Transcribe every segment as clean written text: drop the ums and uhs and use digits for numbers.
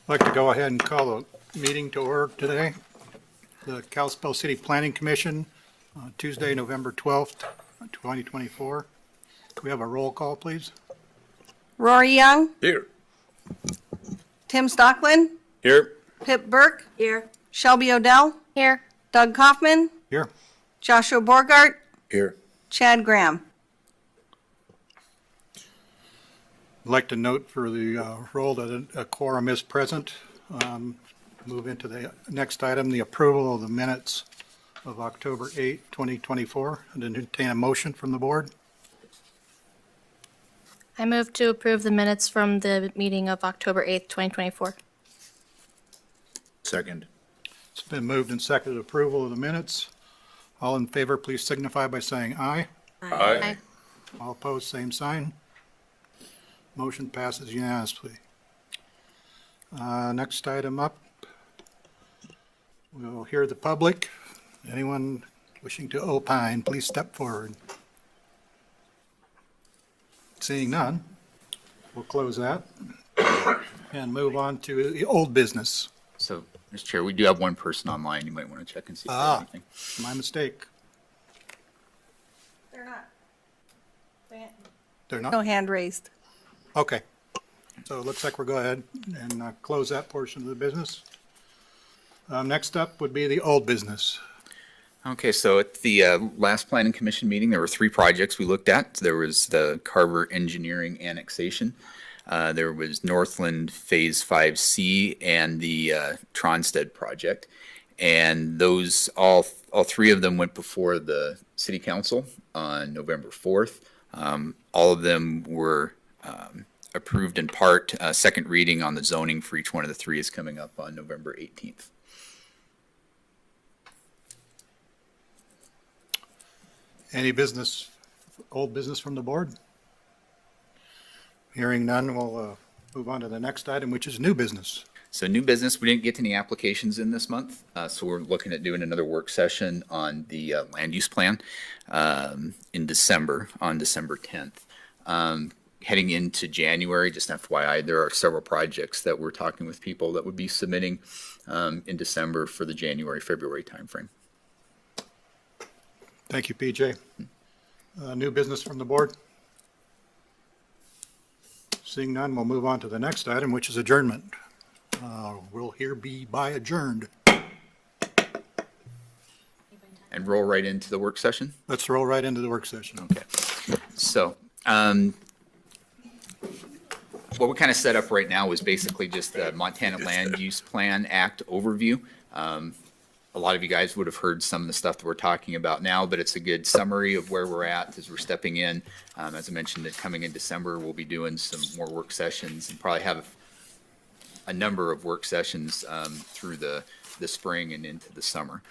I'd like to go ahead and call the meeting to order today. The Kalispell City Planning Commission, Tuesday, November 12th, 2024. Can we have a roll call, please? Rory Young, Here. Tim Stockland, Here. Pip Burke, Here. Shelby Odell, Here. Doug Kaufman, Here. Joshua Borgart, Here. Chad Graham. I'd like to note for the roll that a quorum is present. Move into the next item, the approval of the minutes of October 8th, 2024. And entertain a motion from the board. I move to approve the minutes from the meeting of October 8th, 2024. Second. It's been moved and seconded approval of the minutes. All in favor, please signify by saying aye. Aye. All opposed, same sign. Motion passes unanimously. Next item up, we'll hear the public. Anyone wishing to opine, please step forward. Seeing none, we'll close that and move on to the old business. So, Mr. Chair, we do have one person online. You might want to check and see if there's anything. My mistake. They're not. They're No not? hand raised. Okay. So it looks like we'll go ahead and close that portion of the business. Next up would be the old business. Okay, so at the last Planning Commission meeting, there were three projects we looked at. There was the Carver Engineering annexation. There was Northland Phase 5C and the Tronstead project. And those, all three of them went before the City Council on November 4th. All of them were approved in part. Second reading on the zoning for each one of the three is coming up on November 18th. Any business, old business from the board? Hearing none, we'll move on to the next item, which is new business. So new business, we didn't get any applications in this month, so we're looking at doing another work session on the land use plan in December, on December 10th. Heading into January, just FYI, there are several projects that we're talking with people that would be submitting in December for the January, February timeframe. Thank you, PJ. New business from the board? Seeing none, we'll move on to the next item, which is adjournment. We'll here be by adjourned. And roll right into the work session? Let's roll right into the work session. Okay, so what we kind of set up right now is basically just the Montana Land Use Plan Act overview. A lot of you guys would have heard some of the stuff that we're talking about now, but it's a good summary of where we're at as we're stepping in. As I mentioned, that coming in December, we'll be doing some more work sessions and probably have a number of work sessions through the spring and into the summer.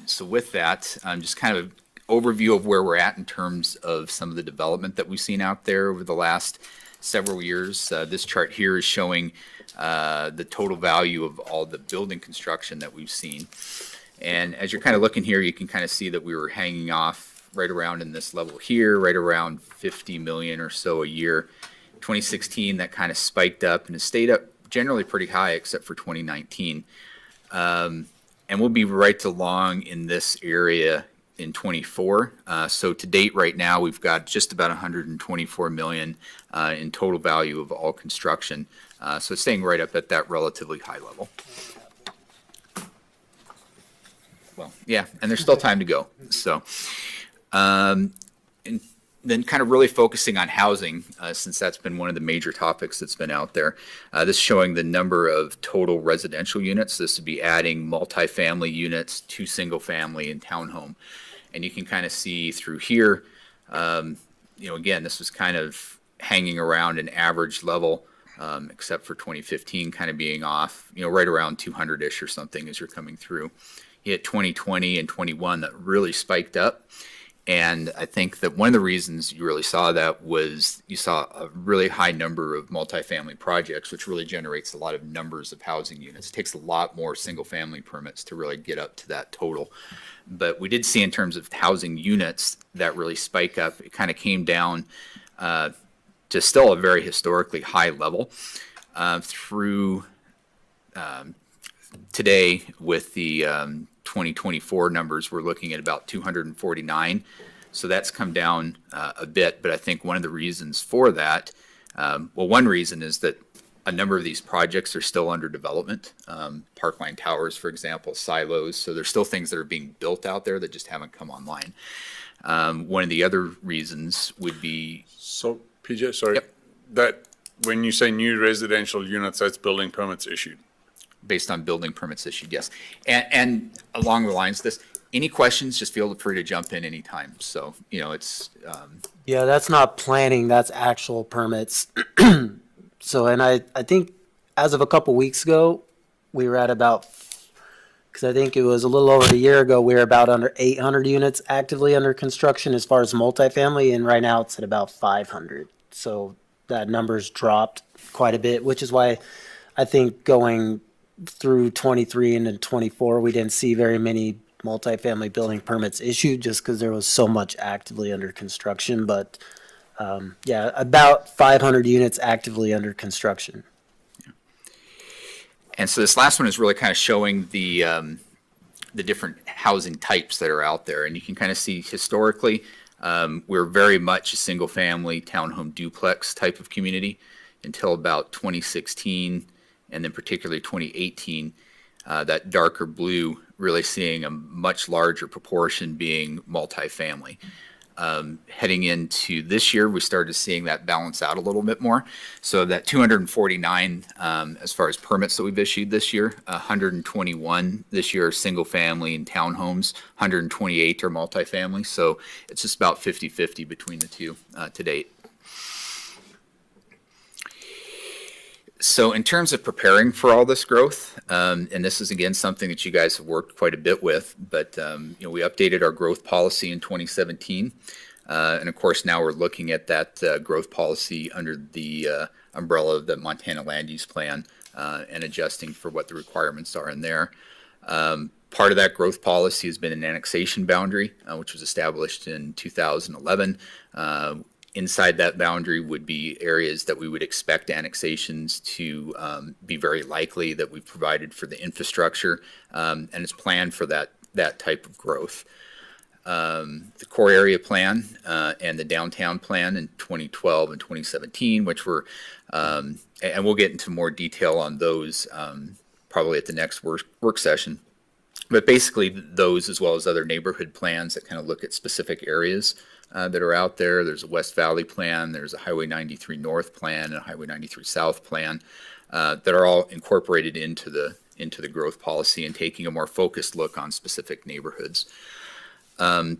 So with that, just kind of overview of where we're at in terms of some of the development that we've seen out there over the last several years. This chart here is showing the total value of all the building construction that we've seen. And as you're kind of looking here, you can kind of see that we were hanging off right around in this level here, right around 50 million or so a year. 2016, that kind of spiked up and has stayed up generally pretty high except for 2019. And we'll be right along in this area in 24. So to date right now, we've got just about 124 million in total value of all construction. So it's staying right up at that relatively high level. Well, yeah, and there's still time to go. So, and then kind of really focusing on housing, since that's been one of the major topics that's been out there. This is showing the number of total residential units. This would be adding multifamily units to single family and townhome. And you can kind of see through here, again, this was kind of hanging around an average level, except for 2015 kind of being off, right around 200-ish or something as you're coming through. You hit 2020 and 21 that really spiked up. And I think that one of the reasons you really saw that was you saw a really high number of multifamily projects, which really generates a lot of numbers of housing units. It takes a lot more single family permits to really get up to that total. But we did see in terms of housing units that really spike up. It kind of came down to still a very historically high level. through today with the 2024 numbers, we're looking at about 249. So that's come down a bit, but I think one of the reasons for that, one reason is that a number of these projects are still under development. Parkline Towers, for example, silos. So there's still things that are being built out there that just haven't come online. One of the other reasons would be. So, PJ, sorry, Yep. that when you say new residential units, that's building permits issued. Based on building permits issued, yes. And along the lines of this, any questions, just feel free to jump in anytime. So, it's, Yeah, that's not planning, that's actual permits. So, and I think as of a couple weeks ago, we were at about, because I think it was a little over a year ago, we were about under 800 units actively under construction as far as multifamily, and right now it's at about 500. So that number's dropped quite a bit, which is why I think going through 23 and then 24, we didn't see very many multifamily building permits issued just because there was so much actively under construction. But yeah, about 500 units actively under construction. and so this last one is really kind of showing the different housing types that are out there. And you can kind of see historically, we're very much a single family townhome duplex type of community until about 2016. And then particularly 2018, that darker blue really seeing a much larger proportion being multifamily. Heading into this year, we started seeing that balance out a little bit more. So that 249, as far as permits that we've issued this year, 121 this year are single family and townhomes, 128 are multifamily. So it's just about 50-50 between the two to date. So in terms of preparing for all this growth, and this is again something that you guys have worked quite a bit with, but we updated our growth policy in 2017, and of course now we're looking at that growth policy under the umbrella of the Montana Land Use Plan and adjusting for what the requirements are in there. Part of that growth policy has been an annexation boundary, which was established in 2011. Inside that boundary would be areas that we would expect annexations to be very likely, that we've provided for the infrastructure, and it's planned for that type of growth. The core area plan and the downtown plan in 2012 and 2017, which were, and we'll get into more detail on those probably at the next work session. But basically those, as well as other neighborhood plans that kind of look at specific areas that are out there. There's a West Valley plan, there's a Highway 93 North plan, and a Highway 93 South plan that are all incorporated into the growth policy and taking a more focused look on specific neighborhoods. One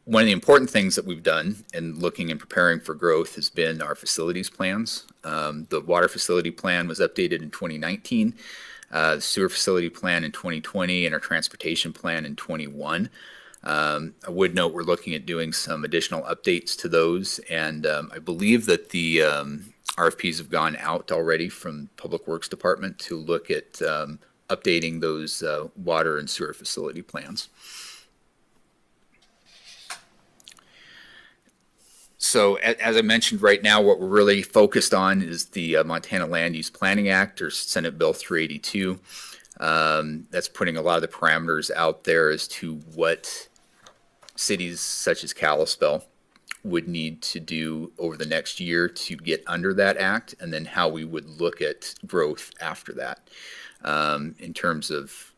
of the important things that we've done in looking and preparing for growth has been our facilities plans. The water facility plan was updated in 2019, the sewer facility plan in 2020, and our transportation plan in 21. I would note we're looking at doing some additional updates to those, and I believe that the RFPs have gone out already from Public Works Department to look at updating those water and sewer facility plans. So as I mentioned, right now what we're really focused on is the Montana Land Use Planning Act, or Senate Bill 382. That's putting a lot of the parameters out there as to what cities such as Kalispell would need to do over the next year to get under that act, and then how we would look at growth after that in terms of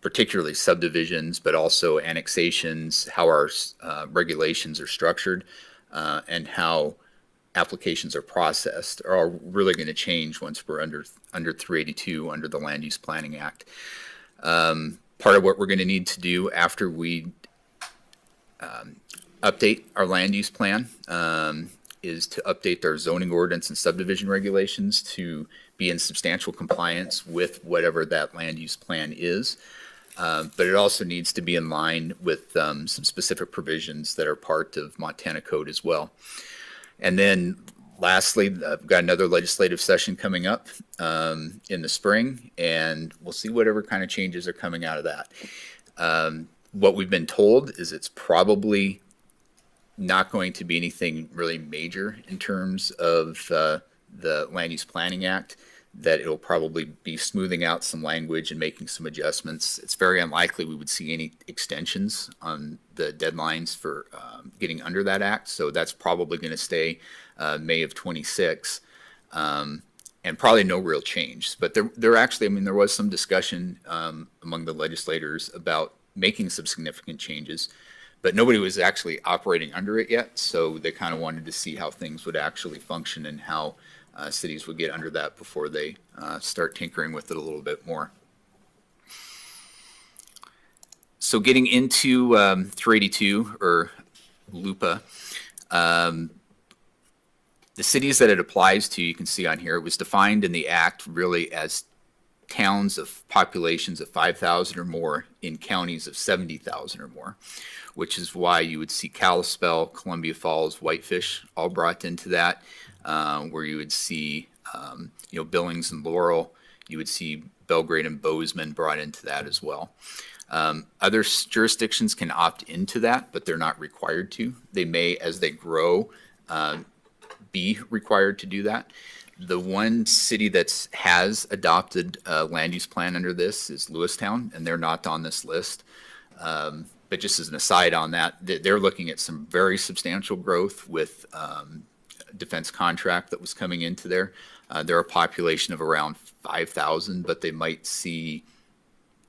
particularly subdivisions, but also annexations, how our regulations are structured, and how applications are processed are really going to change once we're under 382 under the Land Use Planning Act. Part of what we're going to need to do after we update our land use plan is to update our zoning ordinance and subdivision regulations to be in substantial compliance with whatever that land use plan is. But it also needs to be in line with some specific provisions that are part of Montana Code as well. And then lastly, I've got another legislative session coming up in the spring, and we'll see whatever kind of changes are coming out of that. What we've been told is it's probably not going to be anything really major in terms of the Land Use Planning Act, that it'll probably be smoothing out some language and making some adjustments. It's very unlikely we would see any extensions on the deadlines for getting under that act. So that's probably going to stay May of 26, and probably no real change. But there actually, I mean, there was some discussion among the legislators about making some significant changes, but nobody was actually operating under it yet. So they kind of wanted to see how things would actually function and how cities would get under that before they start tinkering with it a little bit more. So getting into 382 or LUPA, the cities that it applies to, you can see on here, it was defined in the act really as towns of populations of 5,000 or more in counties of 70,000 or more, which is why you would see Kalispell, Columbia Falls, Whitefish all brought into that, where you would see, Billings and Laurel. You would see Belgrade and Bozeman brought into that as well. Other jurisdictions can opt into that, but they're not required to. They may, as they grow, be required to do that. The one city that has adopted a land use plan under this is Lewistown, and they're not on this list. But just as an aside on that, they're looking at some very substantial growth with defense contract that was coming into there. They're a population of around 5,000, but they might see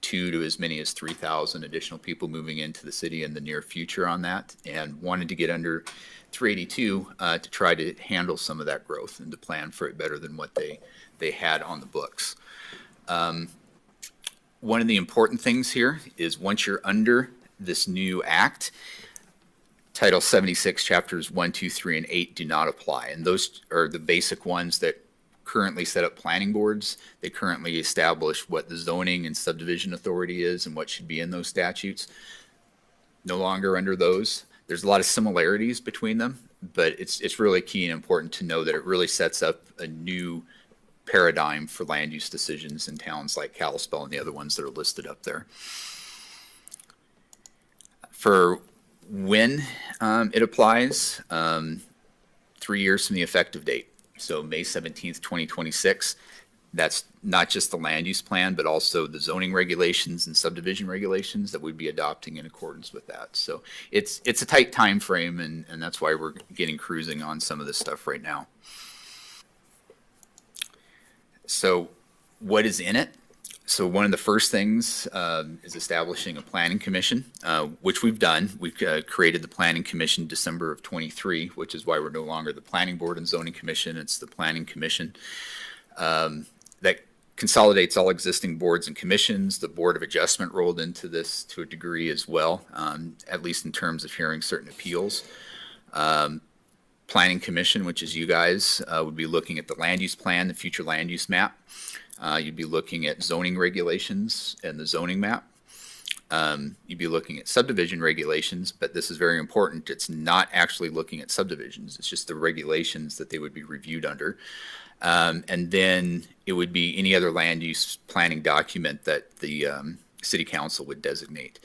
2 to as many as 3,000 additional people moving into the city in the near future on that, and wanted to get under 382 to try to handle some of that growth and to plan for it better than what they had on the books. One of the important things here is once you're under this new act, Title 76, Chapters 1, 2, 3, and 8 do not apply. And those are the basic ones that currently set up planning boards. They currently establish what the zoning and subdivision authority is and what should be in those statutes. No longer under those. There's a lot of similarities between them, but it's really key and important to know that it really sets up a new paradigm for land use decisions in towns like Kalispell and the other ones that are listed up there. For when it applies, 3 years from the effective date. So May 17th, 2026. That's not just the land use plan, but also the zoning regulations and subdivision regulations that we'd be adopting in accordance with that. So it's a tight time frame, and that's why we're getting cruising on some of this stuff right now. So what is in it? So one of the first things is establishing a planning commission, which we've done. We've created the planning commission December of 23, which is why we're no longer the planning board and zoning commission. It's the planning commission. That consolidates all existing boards and commissions. The Board of Adjustment rolled into this to a degree as well, at least in terms of hearing certain appeals. Planning Commission, which is you guys, would be looking at the land use plan, the future land use map. You'd be looking at zoning regulations and the zoning map. You'd be looking at subdivision regulations, but this is very important. It's not actually looking at subdivisions. It's just the regulations that they would be reviewed under. And then it would be any other land use planning document that the city council would designate.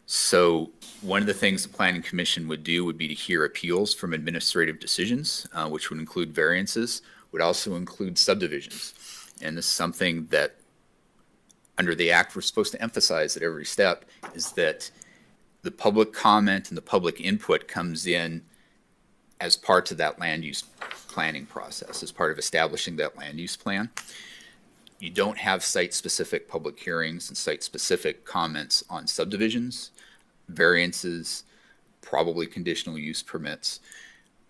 So one of the things the planning commission would do would be to hear appeals from administrative decisions, which would include variances, would also include subdivisions. And this is something that under the act we're supposed to emphasize at every step, is that the public comment and the public input comes in as part of that land use planning process, as part of establishing that land use plan. You don't have site-specific public hearings and site-specific comments on subdivisions, variances, probably conditional use permits.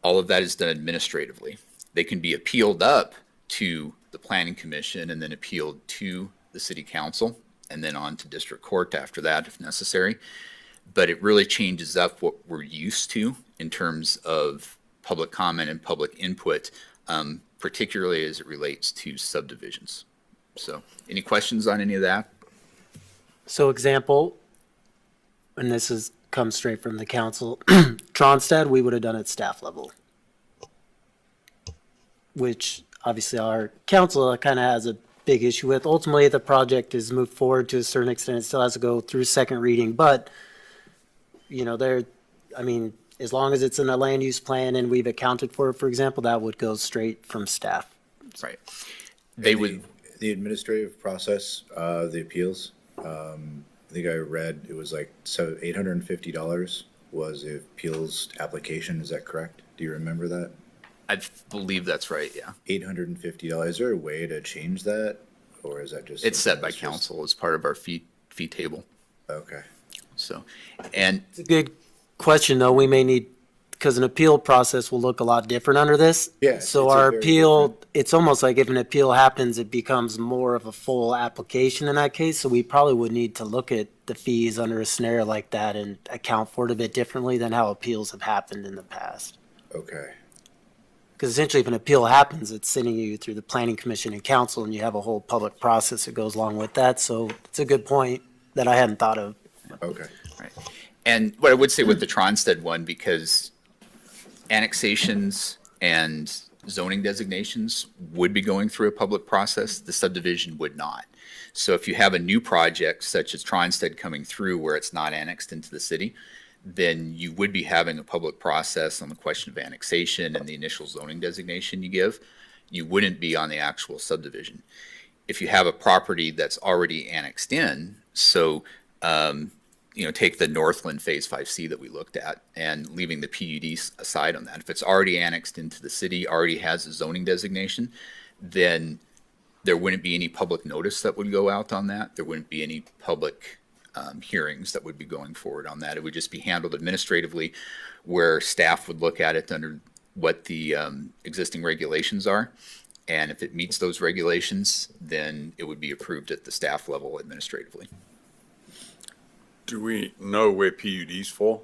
All of that is done administratively. They can be appealed up to the planning commission and then appealed to the city council and then on to district court after that if necessary. But it really changes up what we're used to in terms of public comment and public input, particularly as it relates to subdivisions. So any questions on any of that? So example, and this is comes straight from the council, Tronstad, we would have done at staff level. Which obviously our council kind of has a big issue with. Ultimately, the project is moved forward to a certain extent. It still has to go through second reading, but as long as it's in the land use plan and we've accounted for it, for example, that would go straight from staff. Right. They would, The administrative process, the appeals, I think I read it was like, so $850 was the appeals application, is that correct? Do you remember that? I believe that's right, yeah. $850, is there a way to change that, or is that just? It's set something by that's just- council as part of our fee table, Okay, so. And It's a good question, though. We may need, because an appeal process will look a lot different under this. Yeah, So it's a our very appeal, different- it's almost like if an appeal happens, it becomes more of a full application in that case. So we probably would need to look at the fees under a scenario like that and account for it a bit differently than how appeals have happened in the past. okay. Because essentially, if an appeal happens, it's sending you through the planning commission and council, and you have a whole public process that goes along with that. So it's a good point that I hadn't thought of. Okay. And what I would say with the Tronstead one, because annexations and zoning designations would be going through a public process, the subdivision would not. So if you have a new project such as Tronstead coming through where it's not annexed into the city, then you would be having a public process on the question of annexation and the initial zoning designation you give. You wouldn't be on the actual subdivision. If you have a property that's already annexed in, so take the Northland Phase 5C that we looked at and leaving the PUD aside on that. If it's already annexed into the city, already has a zoning designation, then there wouldn't be any public notice that would go out on that. There wouldn't be any public hearings that would be going forward on that. It would just be handled administratively where staff would look at it under what the existing regulations are. And if it meets those regulations, then it would be approved at the staff level administratively. Do we know where PUDs fall?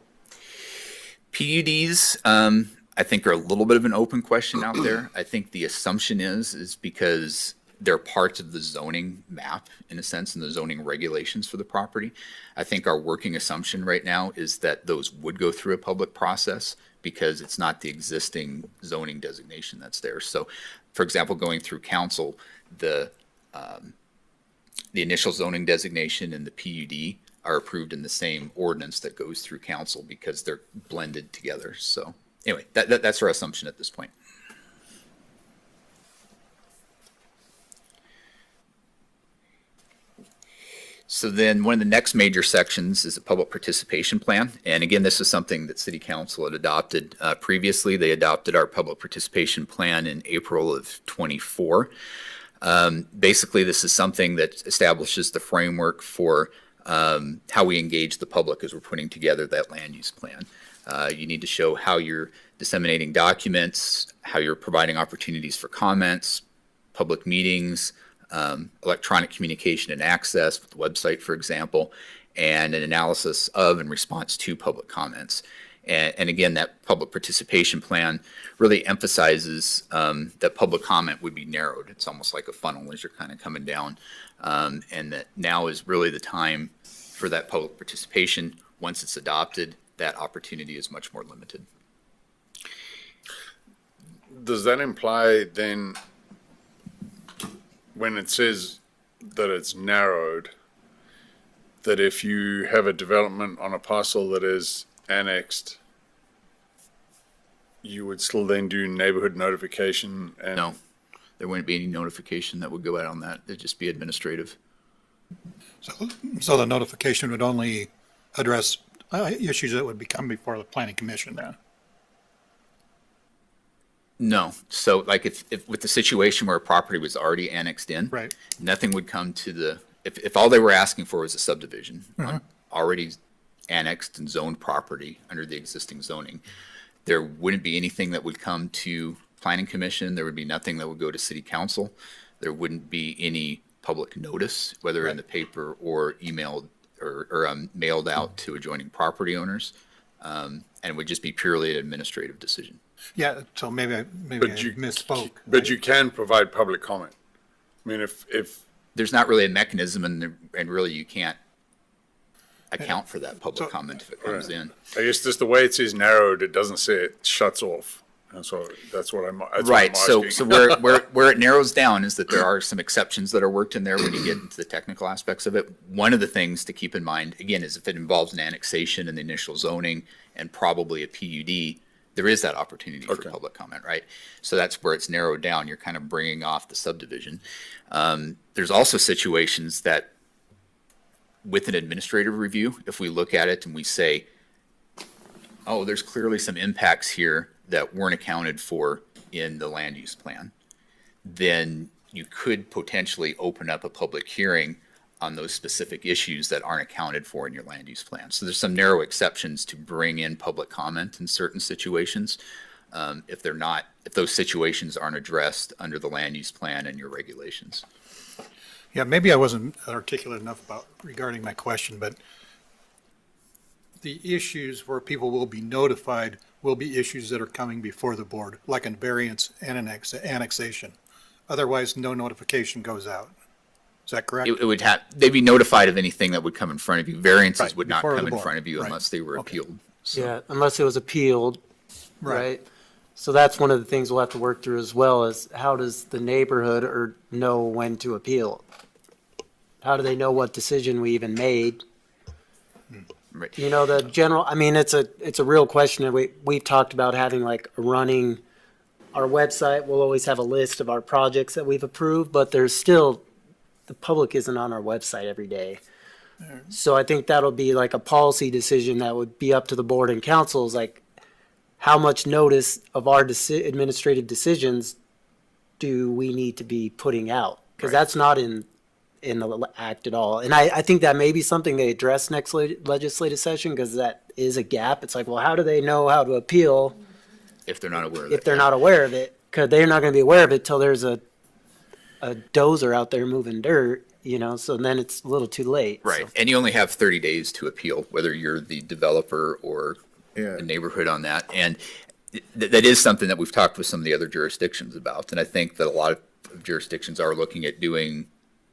PUDs, I think are a little bit of an open question out there. I think the assumption is because they're parts of the zoning map, in a sense, and the zoning regulations for the property. I think our working assumption right now is that those would go through a public process because it's not the existing zoning designation that's there. So, for example, going through council, the initial zoning designation and the PUD are approved in the same ordinance that goes through council because they're blended together. So anyway, that's our assumption at this point. So then one of the next major sections is a public participation plan. And again, this is something that City Council had adopted previously. They adopted our public participation plan in April of '24. Basically, this is something that establishes the framework for how we engage the public as we're putting together that land use plan. You need to show how you're disseminating documents, how you're providing opportunities for comments, public meetings, electronic communication and access with the website, for example, and an analysis of and response to public comments. And again, that public participation plan really emphasizes that public comment would be narrowed. It's almost like a funnel as you're kind of coming down, and that now is really the time for that public participation. Once it's adopted, that opportunity is much more limited. Does that imply then, when it says that it's narrowed, that if you have a development on a parcel that is annexed, you would still then do neighborhood notification and? No, there wouldn't be any notification that would go out on that. It'd just be administrative. So the notification would only address issues that would become before the planning commission then? No. So like if with the situation where a property was already annexed in, Right. nothing would come to the, if all they were asking for was a subdivision on already annexed and zoned property under the existing zoning, there wouldn't be anything that would come to planning commission. There would be nothing that would go to city council. There wouldn't be any public notice, whether in the paper or emailed or mailed out to adjoining property owners. And it would just be purely an administrative decision. Yeah, so maybe I misspoke. But you can provide public comment. I mean, if There's not really a mechanism and really you can't account for that public comment if it comes in. I guess just the way it says narrowed, it doesn't say it shuts off. And so that's what I'm Right, so asking. where it narrows down is that there are some exceptions that are worked in there when you get into the technical aspects of it. One of the things to keep in mind, again, is if it involves an annexation and the initial zoning and probably a PUD, there is that opportunity for Okay. public comment, right? So that's where it's narrowed down. You're kind of bringing off the subdivision. There's also situations that with an administrative review, if we look at it and we say, oh, there's clearly some impacts here that weren't accounted for in the land use plan, then you could potentially open up a public hearing on those specific issues that aren't accounted for in your land use plan. So there's some narrow exceptions to bring in public comment in certain situations, if those situations aren't addressed under the land use plan and your regulations. Yeah, maybe I wasn't articulate enough regarding my question, but the issues where people will be notified will be issues that are coming before the board, like a variance and an annexation. Otherwise, no notification goes out. Is that correct? It would they'd be notified of anything that would come in front of you. Variances Right, would not before the come in board. front of you Right. unless they were Okay. appealed. So- Yeah, unless it was appealed, right? So that's one of the things we'll have to work through as well, is how does the neighborhood know when to appeal? How do they know what decision we even made? Right. You know, the general, I mean, it's a real question, and we've talked about having like a running, our website will always have a list of our projects that we've approved, but there's still, the public isn't on our website every day. So I think that'll be like a policy decision that would be up to the board and councils, like how much notice of our administrative decisions do we need to be putting out? Because Right. that's not in the act at all. And I think that may be something they address next legislative session, because that is a gap. It's like, well, how do they know how to appeal If they're not aware of if it. they're not aware of it? Because they're not going to be aware of it till there's a dozer out there moving dirt, so then it's a little too late. Right, So- and you only have 30 days to appeal, whether you're the developer or Yeah. the neighborhood on that. And that is something that we've talked with some of the other jurisdictions about. And I think that a lot of jurisdictions are looking at doing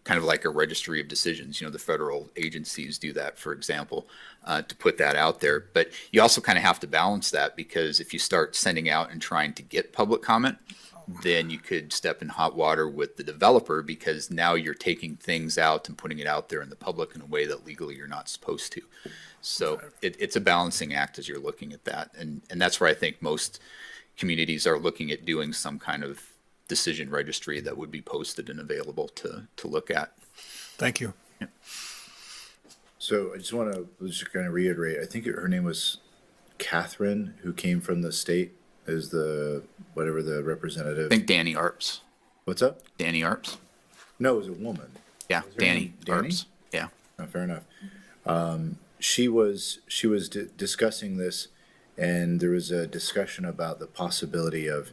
kind of like a registry of decisions. The federal agencies do that, for example, to put that out there. But you also kind of have to balance that, because if you start sending out and trying to get public comment, then you could step in hot water with the developer, because now you're taking things out and putting it out there in the public in a way that legally you're not supposed to. So it's a balancing act as you're looking at that. And that's where I think most communities are looking at doing some kind of decision registry that would be posted and available to look at. Thank you. So I just want to just kind of reiterate. I think her name was Catherine, who came from the state as the representative. I think Danny Arps. What's up? Danny Arps. No, it was a woman. Yeah, her Danny name Danny? Arps. Yeah. Oh, fair enough. She was discussing this, and there was a discussion about the possibility of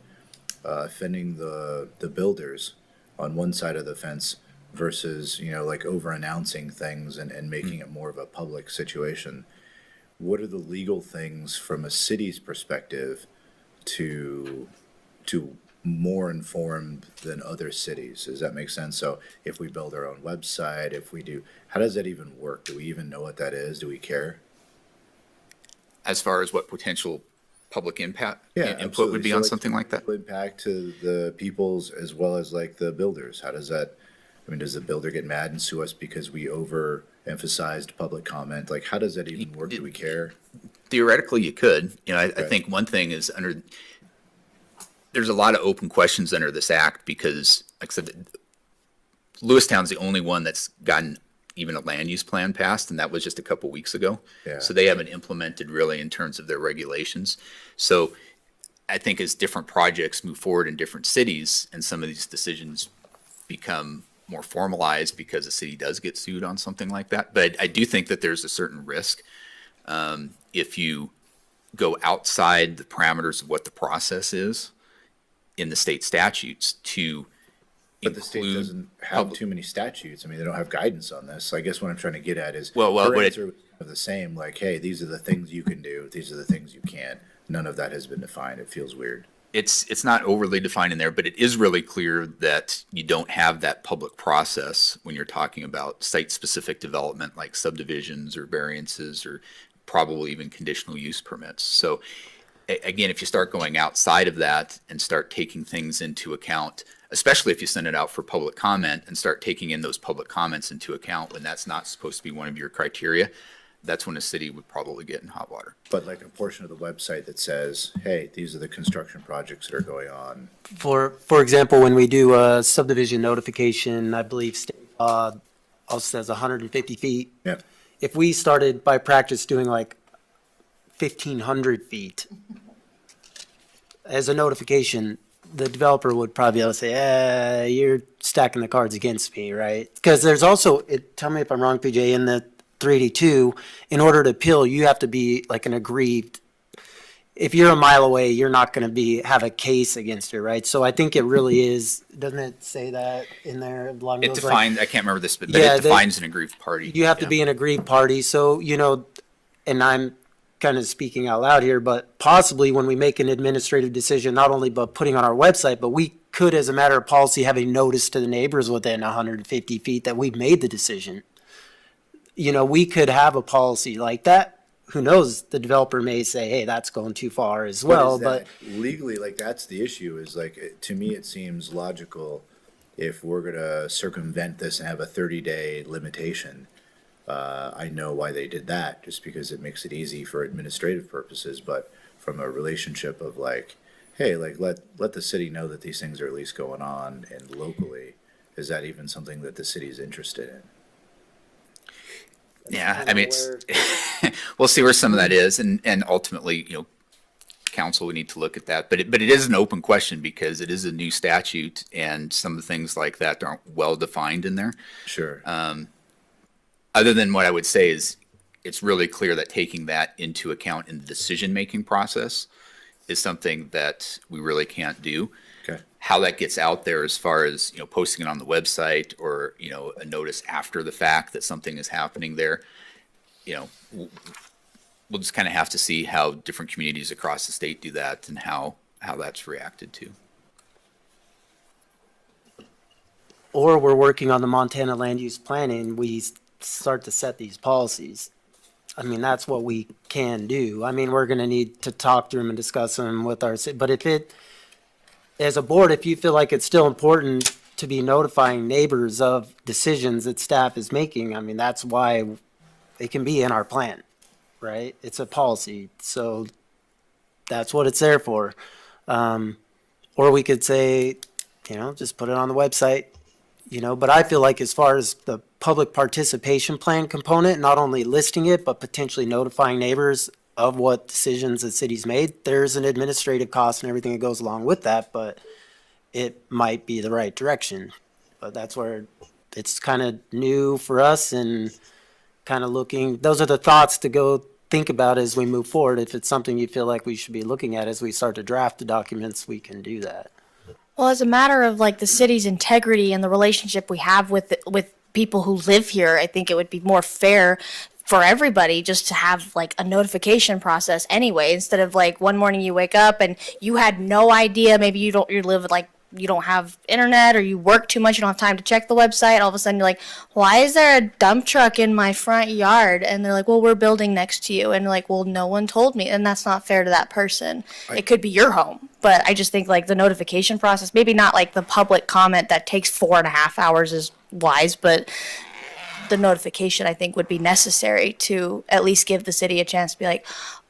offending the builders on one side of the fence versus like over announcing things and making it more of a public situation. What are the legal things from a city's perspective to more informed than other cities? Does that make sense? So if we build our own website, if we do, how does that even work? Do we even know what that is? Do we care? As far as what potential public input would absolutely. be So, on something like that? Impact to the peoples as well as like the builders. How does that, does the builder get mad and sue us because we overemphasized public comment? Like, how does that even work? Do we care? Theoretically, you could. I Okay. think one thing is there's a lot of open questions under this act, because, like I said, Lewistown's the only one that's gotten even a land use plan passed, and that was just a couple weeks ago. Yeah. So they haven't implemented really in terms of their regulations. So I think as different projects move forward in different cities and some of these decisions become more formalized because the city does get sued on something like that. But I do think that there's a certain risk if you go outside the parameters of what the process is in the state statutes to But the state include doesn't have too many statutes. They don't have guidance on this. So I guess what I'm trying to get at is, Well, her what answer was kind of the same, like, hey, these are the things you can do. These are the things you can't. None of that has been defined. It feels weird. It's not overly defined in there, but it is really clear that you don't have that public process when you're talking about site-specific development like subdivisions or variances or probably even conditional use permits. So again, if you start going outside of that and start taking things into account, especially if you send it out for public comment and start taking in those public comments into account when that's not supposed to be one of your criteria, that's when the city would probably get in hot water. But like a portion of the website that says, hey, these are the construction projects that are going on. For example, when we do a subdivision notification, I believe state law also says 150 feet. Yeah. If we started by practice doing like 1,500 feet as a notification, the developer would probably be able to say, you're stacking the cards against me, right? Because there's also, tell me if I'm wrong, PJ, in the 382, in order to appeal, you have to be like an aggrieved. If you're a mile away, you're not going to have a case against it, right? So I think it really is, doesn't it say that in there along It those defines, I can't remember this, but Yeah, it defines an aggrieved party. You have to Yeah. be an aggrieved party, so, and I'm kind of speaking out loud here, but possibly when we make an administrative decision, not only but putting on our website, but we could, as a matter of policy, have a notice to the neighbors within 150 feet that we've made the decision. We could have a policy like that. Who knows? The developer may say, hey, that's going too far as well, is but that legally, like, that's the issue, is like, to me, it seems logical if we're gonna circumvent this and have a 30-day limitation. I know why they did that, just because it makes it easy for administrative purposes, but from a relationship of like, hey, like, let the city know that these things are at least going on, and locally, is that even something that the city is interested in? Yeah, I mean, we'll see where some of that is, and ultimately, council would need to look at that. But it is an open question because it is a new statute, and some of the things like that aren't well defined in there. Sure. Other than what I would say is, it's really clear that taking that into account in the decision-making process is something that we really can't do. Okay. How that gets out there as far as, posting it on the website or, a notice after the fact that something is happening there, we'll just kind of have to see how different communities across the state do that and how that's reacted to. or we're working on the Montana land use planning, we start to set these policies. I mean, that's what we can do. I mean, we're gonna need to talk through them and discuss them with our, but if it, as a board, if you feel like it's still important to be notifying neighbors of decisions that staff is making, I mean, that's why it can be in our plan, right? It's a policy, so that's what it's there for. Or we could say, just put it on the website, but I feel like as far as the public participation plan component, not only listing it, but potentially notifying neighbors of what decisions the city's made, there's an administrative cost and everything that goes along with that, but it might be the right direction. But that's where it's kind of new for us and kind of looking, those are the thoughts to go think about as we move forward. If it's something you feel like we should be looking at as we start to draft the documents, we can do that. Well, as a matter of like the city's integrity and the relationship we have with people who live here, I think it would be more fair for everybody just to have like a notification process anyway, instead of like one morning you wake up and you had no idea, maybe you live like, you don't have internet or you work too much, you don't have time to check the website. All of a sudden you're like, why is there a dump truck in my front yard? And they're like, well, we're building next to you. And like, well, no one told me. And that's not fair to that person. It could be your home. But I just think like the notification process, maybe not like the public comment that takes 4.5 hours is wise, but the notification I think would be necessary to at least give the city a chance to be like,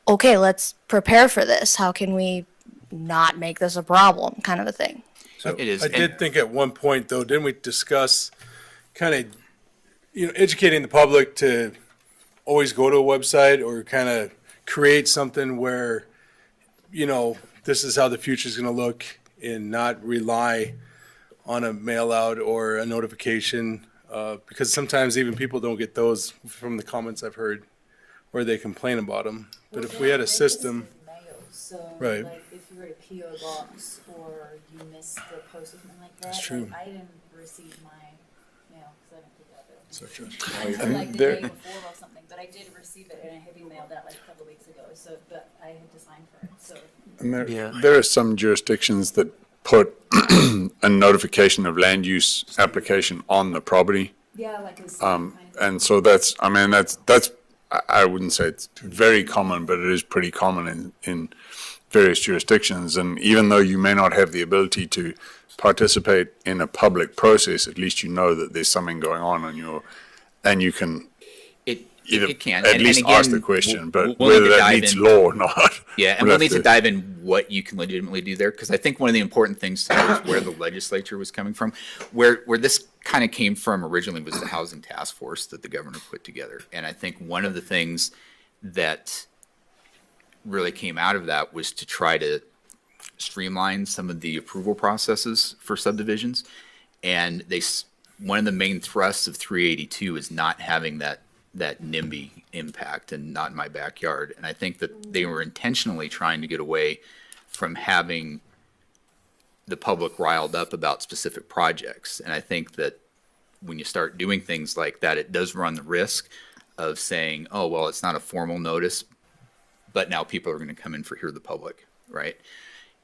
okay, let's prepare for this. How can we not make this a problem, kind of a thing. So It is, I and- did think at one point, though, didn't we discuss kind of, educating the public to always go to a website or kind of create something where, this is how the future is going to look and not rely on a mail out or a notification, because sometimes even people don't get those from the comments I've heard where they complain about them. But if we had a system, So, Right. like, if you were to PO box or you missed the post or something like that, That's true. like, I didn't receive my mail because I didn't pick it up. so Like the day before or something, but I did receive it and I had emailed that like a couple weeks ago. So, but I had to sign for it. So, And Yeah. there are some jurisdictions that put a notification of land use application on the property. yeah, like a And so that's, I wouldn't say it's very common, but it is pretty common in various jurisdictions. And even though you may not have the ability to participate in a public process, at least you know that there's something going on and you can, either It can. at And least again, ask the question, but we'll need whether to that dive meets in. law or not. Yeah, and we'll we'll have need to to- dive in what you can legitimately do there, because I think one of the important things to know is where the legislature was coming from. Where this kind of came from originally was the housing task force that the governor put together. And I think one of the things that really came out of that was to try to streamline some of the approval processes for subdivisions. And one of the main thrusts of 382 is not having that NIMBY impact and not in my backyard. And I think that they were intentionally trying to get away from having the public riled up about specific projects. And I think that when you start doing things like that, it does run the risk of saying, oh, well, it's not a formal notice, but now people are going to come in for hear the public, right?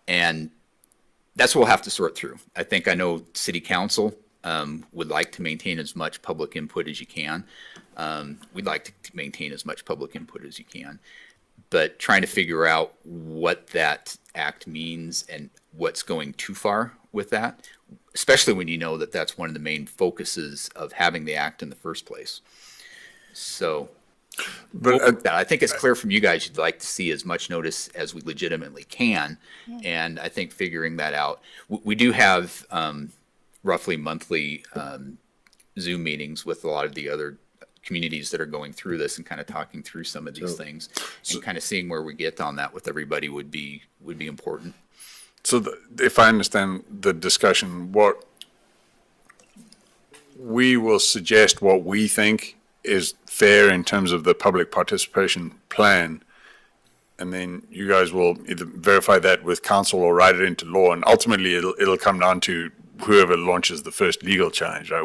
And that's what we'll have to sort through. I know city council would like to maintain as much public input as you can. We'd like to maintain as much public input as you can. But trying to figure out what that act means and what's going too far with that, especially when you know that that's one of the main focuses of having the act in the first place. So But I think it's clear from you guys, you'd like to see as much notice as we legitimately can. And I think figuring that out, we do have roughly monthly Zoom meetings with a lot of the other communities that are going through this and kind of talking through some of these things, and kind of seeing where we get on that with everybody would be important. So if I understand the discussion, what we will suggest what we think is fair in terms of the public participation plan, and then you guys will either verify that with council or write it into law, and ultimately it'll come down to whoever launches the first legal challenge, right?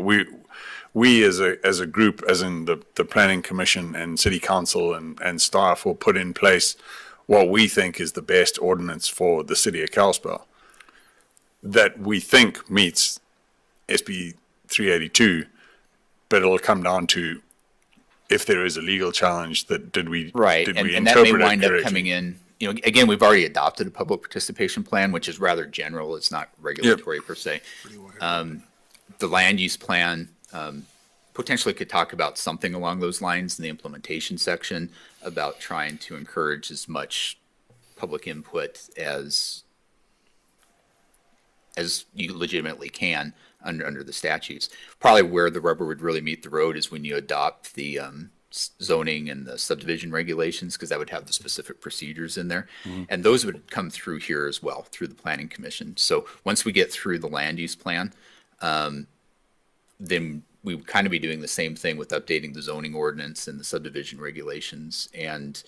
We as a group, as in the planning commission and city council and staff, will put in place what we think is the best ordinance for the city of Kalispell that we think meets SB 382, but it'll come down to if there is a legal challenge, that did we Right, did and we that may interpret it wind up correctly? coming in, again, we've already adopted a public participation plan, which is rather general, it's not regulatory per se. The land use plan potentially could talk about something along those lines in the implementation section about trying to encourage as much public input as you legitimately can under the statutes. Probably where the rubber would really meet the road is when you adopt the zoning and the subdivision regulations, because that would have the specific procedures in there. And those would come through here as well, through the planning commission. So once we get through the land use plan, then we would kind of be doing the same thing with updating the zoning ordinance and the subdivision regulations. And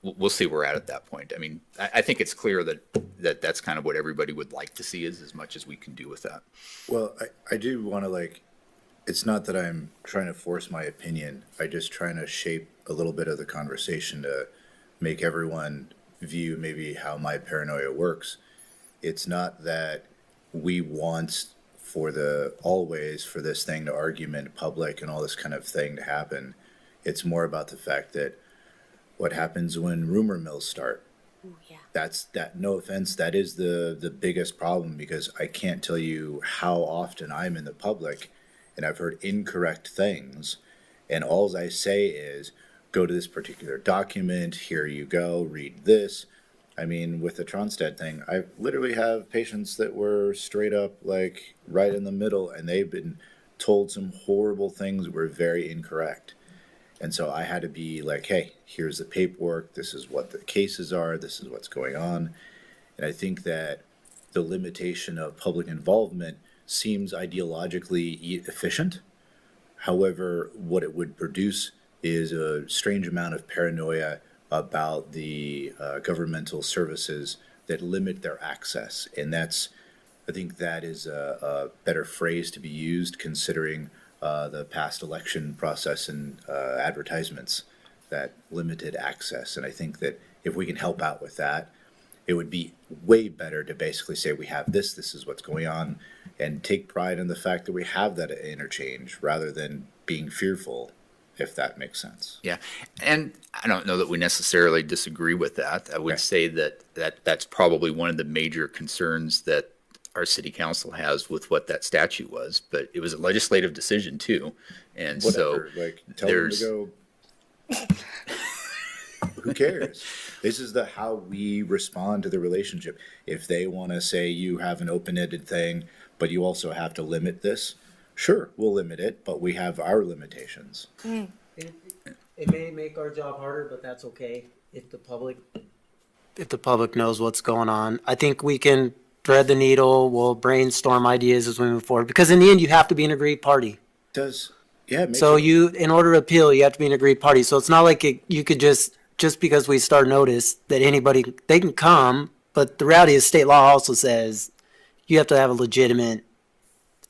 we'll see where we're at that point. I mean, I think it's clear that that's kind of what everybody would like to see, is as much as we can do with that. Well, I do want to it's not that I'm trying to force my opinion. I just trying to shape a little bit of the conversation to make everyone view maybe how my paranoia works. It's not that we want always for this thing to argument public and all this kind of thing to happen. It's more about the fact that what happens when rumor mills start. No offense, that is the biggest problem, because I can't tell you how often I'm in the public and I've heard incorrect things, and all I say is, go to this particular document, here you go, read this. I mean, with the Tronstead thing, I literally have patients that were straight up right in the middle, and they've been told some horrible things that were very incorrect. And so I had to be like, hey, here's the paperwork, this is what the cases are, this is what's going on. And I think that the limitation of public involvement seems ideologically efficient. However, what it would produce is a strange amount of paranoia about the governmental services that limit their access. And I think that is a better phrase to be used, considering the past election process and advertisements that limited access. And I think that if we can help out with that, it would be way better to basically say, we have this is what's going on, and take pride in the fact that we have that interchange rather than being fearful, if that makes sense. Yeah, and I don't know that we necessarily disagree with that. I would Okay. say that's probably one of the major concerns that our city council has with what that statute was, but it was a legislative decision too. And so Whatever, tell them to there's- go Who cares? This is how we respond to the relationship. If they want to say you have an open-ended thing, but you also have to limit this, sure, we'll limit it, but we have our limitations. It may make our job harder, but that's okay if the public knows what's going on. I think we can thread the needle. We'll brainstorm ideas as we move forward, because in the end, you have to be an agreed party. It makes So it- in order to appeal, you have to be an agreed party. So it's not like you could just because we start notice that they can come, but the reality is state law also says you have to have a legitimate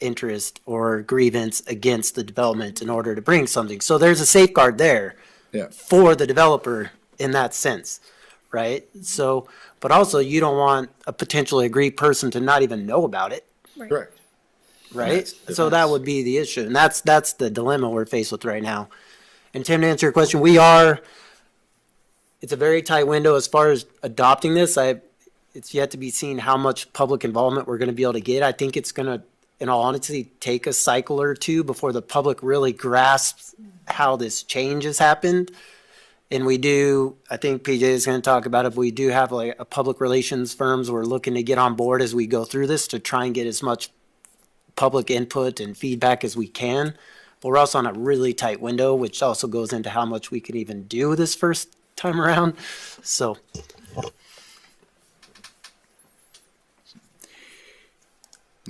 interest or grievance against the development in order to bring something. So there's a safeguard there Yeah. for the developer in that sense, right? So, but also you don't want a potentially aggrieved person to not even know about it, Correct. right? That's- So that that's- would be the issue, and that's the dilemma we're faced with right now. And Tim, to answer your question, it's a very tight window as far as adopting this. It's yet to be seen how much public involvement we're going to be able to get. I think it's going to, in all honesty, take a cycle or two before the public really grasps how this change has happened. And I think PJ is going to talk about it, but we do have like a public relations firms we're looking to get on board as we go through this to try and get as much public input and feedback as we can. But we're also on a really tight window, which also goes into how much we can even do this first time around. So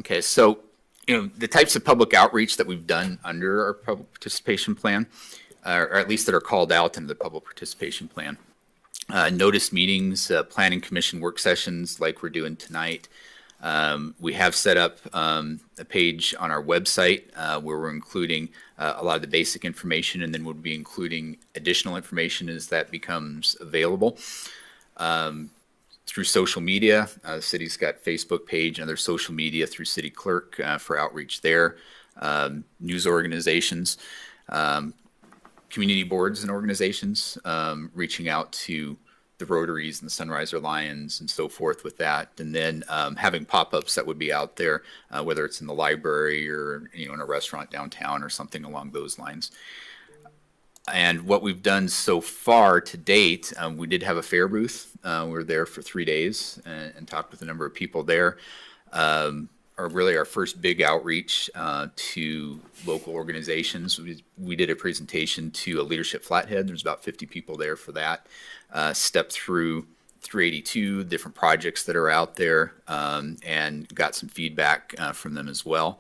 Okay, so, the types of public outreach that we've done under our public participation plan, or at least that are called out in the public participation plan. Notice meetings, planning commission work sessions like we're doing tonight. We have set up a page on our website where we're including a lot of the basic information, and then we'll be including additional information as that becomes available. Through social media, the city's got Facebook page and other social media through city clerk for outreach there. News organizations, community boards and organizations, reaching out to the Rotaries and the Sunriser Lions and so forth with that. And then having pop-ups that would be out there, whether it's in the library or, in a restaurant downtown or something along those lines. And what we've done so far to date, we did have a fair booth. We were there for 3 days and talked with a number of people there. Our first big outreach to local organizations. We did a presentation to a leadership flathead. There's about 50 people there for that. Stepped through 382 different projects that are out there and got some feedback from them as well.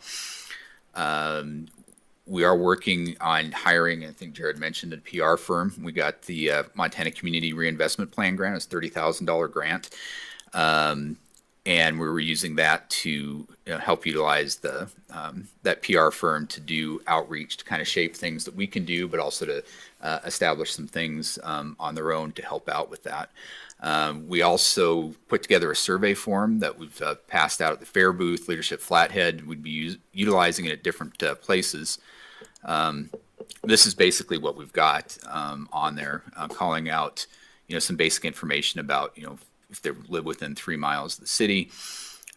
We are working on hiring, I think Jared mentioned, a PR firm. We got the Montana Community Reinvestment Plan grant. It's a $30,000 grant. And we were using that to help utilize that PR firm to do outreach, to kind of shape things that we can do, but also to establish some things on their own to help out with that. We also put together a survey form that we've passed out at the fair booth, Leadership Flathead. We'd be utilizing it at different places. This is basically what we've got on there, calling out, some basic information about, if they live within 3 miles of the city,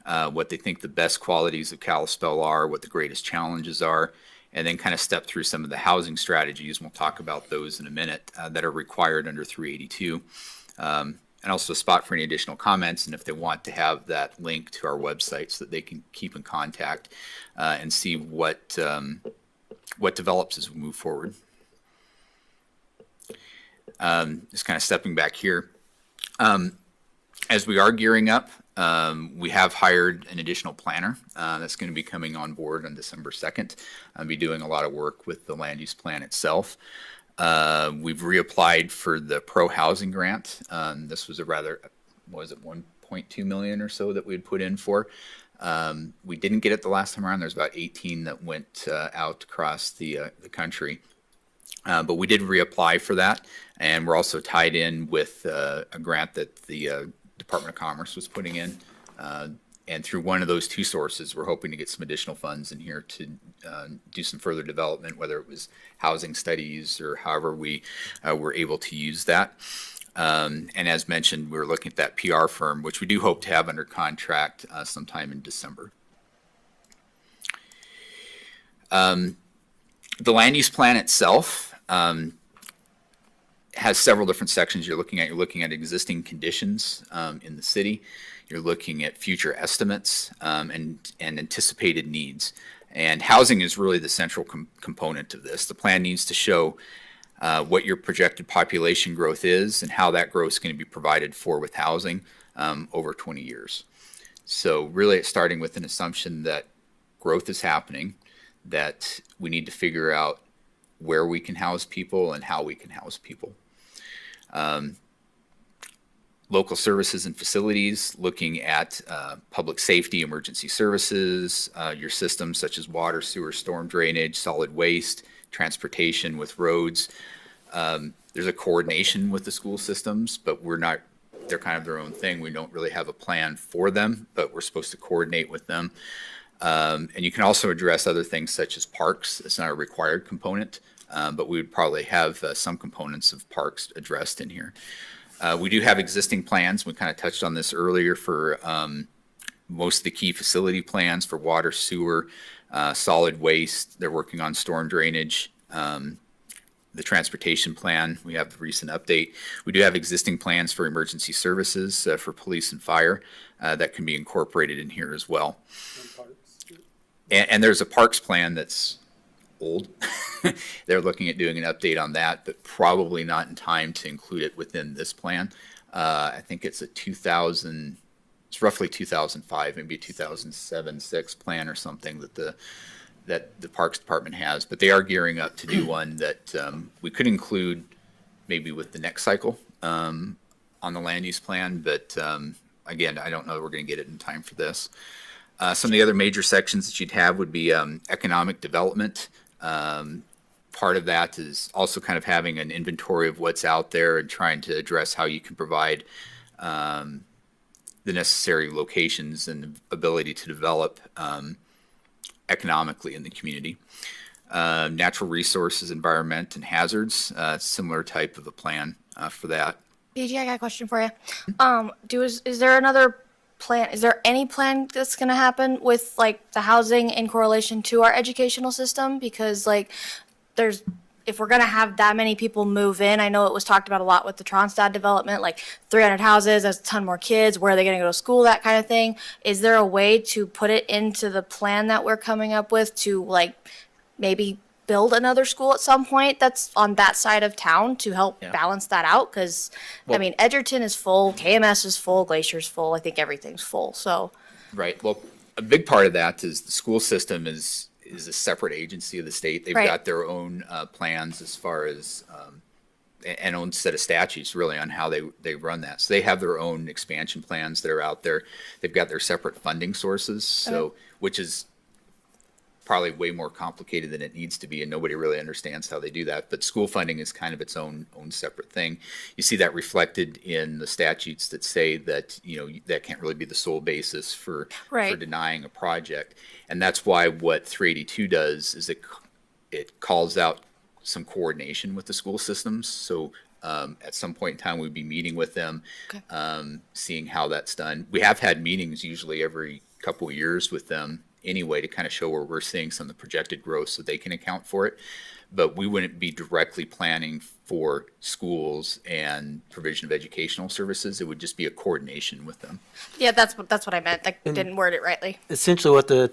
what they think the best qualities of Kalispell are, what the greatest challenges are, and then kind of step through some of the housing strategies. We'll talk about those in a minute that are required under 382. And also a spot for any additional comments, and if they want to have that link to our website so that they can keep in contact and see what develops as we move forward. Just kind of stepping back here. As we are gearing up, we have hired an additional planner that's going to be coming on board on December 2nd. I'll be doing a lot of work with the land use plan itself. We've reapplied for the pro housing grant. This was was it 1.2 million or so that we had put in for. We didn't get it the last time around. There's about 18 that went out across the country. But we did reapply for that. And we're also tied in with a grant that the Department of Commerce was putting in. And through one of those two sources, we're hoping to get some additional funds in here to do some further development, whether it was housing studies or however we were able to use that. And as mentioned, we're looking at that PR firm, which we do hope to have under contract sometime in December. The land use plan itself, has several different sections you're looking at. You're looking at existing conditions in the city. You're looking at future estimates and anticipated needs. And housing is really the central component of this. The plan needs to show what your projected population growth is and how that growth is going to be provided for with housing over 20 years. So really it's starting with an assumption that growth is happening, that we need to figure out where we can house people and how we can house people. Local services and facilities, looking at public safety, emergency services, your systems such as water, sewer, storm drainage, solid waste, transportation with roads. There's a coordination with the school systems, but they're kind of their own thing. We don't really have a plan for them, but we're supposed to coordinate with them. And you can also address other things such as parks. It's not a required component, but we would probably have some components of parks addressed in here. We do have existing plans. We kind of touched on this earlier for most of the key facility plans for water, sewer, solid waste. They're working on storm drainage. The transportation plan, we have the recent update. We do have existing plans for emergency services for police and fire that can be incorporated in here as well. And there's a parks plan that's old. They're looking at doing an update on that, but probably not in time to include it within this plan. I think it's it's roughly 2005, maybe 2007-06 plan or something that the Parks Department has, but they are gearing up to do one that we could include maybe with the next cycle on the land use plan, but again, I don't know that we're going to get it in time for this. Some of the other major sections that you'd have would be economic development. Part of that is also kind of having an inventory of what's out there and trying to address how you can provide the necessary locations and ability to develop economically in the community. Natural resources, environment, and hazards, similar type of a plan for that. PG, I got a question for you. Is there another plan? Is there any plan that's going to happen with like the housing in correlation to our educational system? Because like if we're going to have that many people move in, I know it was talked about a lot with the Tronstad development, like 300 houses, there's a ton more kids, where are they going to go to school, that kind of thing. Is there a way to put it into the plan that we're coming up with to like maybe build another school at some point that's on that side of town to help balance that out? Because, I mean, Edgerton is full, KMS is full, Glacier's full, I think everything's full, so. Right. Well, a big part of that is the school system is a separate agency of the state. They've got their own plans as far as and own set of statutes really on how they run that. So they have their own expansion plans that are out there. They've got their separate funding sources, so which is probably way more complicated than it needs to be, and nobody really understands how they do that. But school funding is kind of its own separate thing. You see that reflected in the statutes that say that that can't really be the sole basis for denying a project, and that's why what 382 does is it calls out some coordination with the school systems. So at some point in time, we'd be meeting with them, seeing how that's done. We have had meetings usually every couple of years with them anyway to kind of show where we're seeing some of the projected growth so they can account for it. But we wouldn't be directly planning for schools and provision of educational services. It would just be a coordination with them. Yeah, that's what I meant. I didn't word it rightly. Essentially what the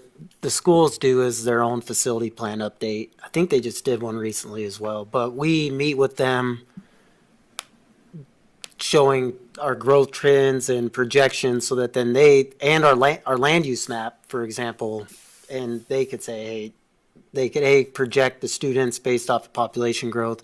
schools do is their own facility plan update. I think they just did one recently as well, but we meet with them showing our growth trends and projections so that then our land use map, for example, and they could say, hey, they could project the students based off of population growth.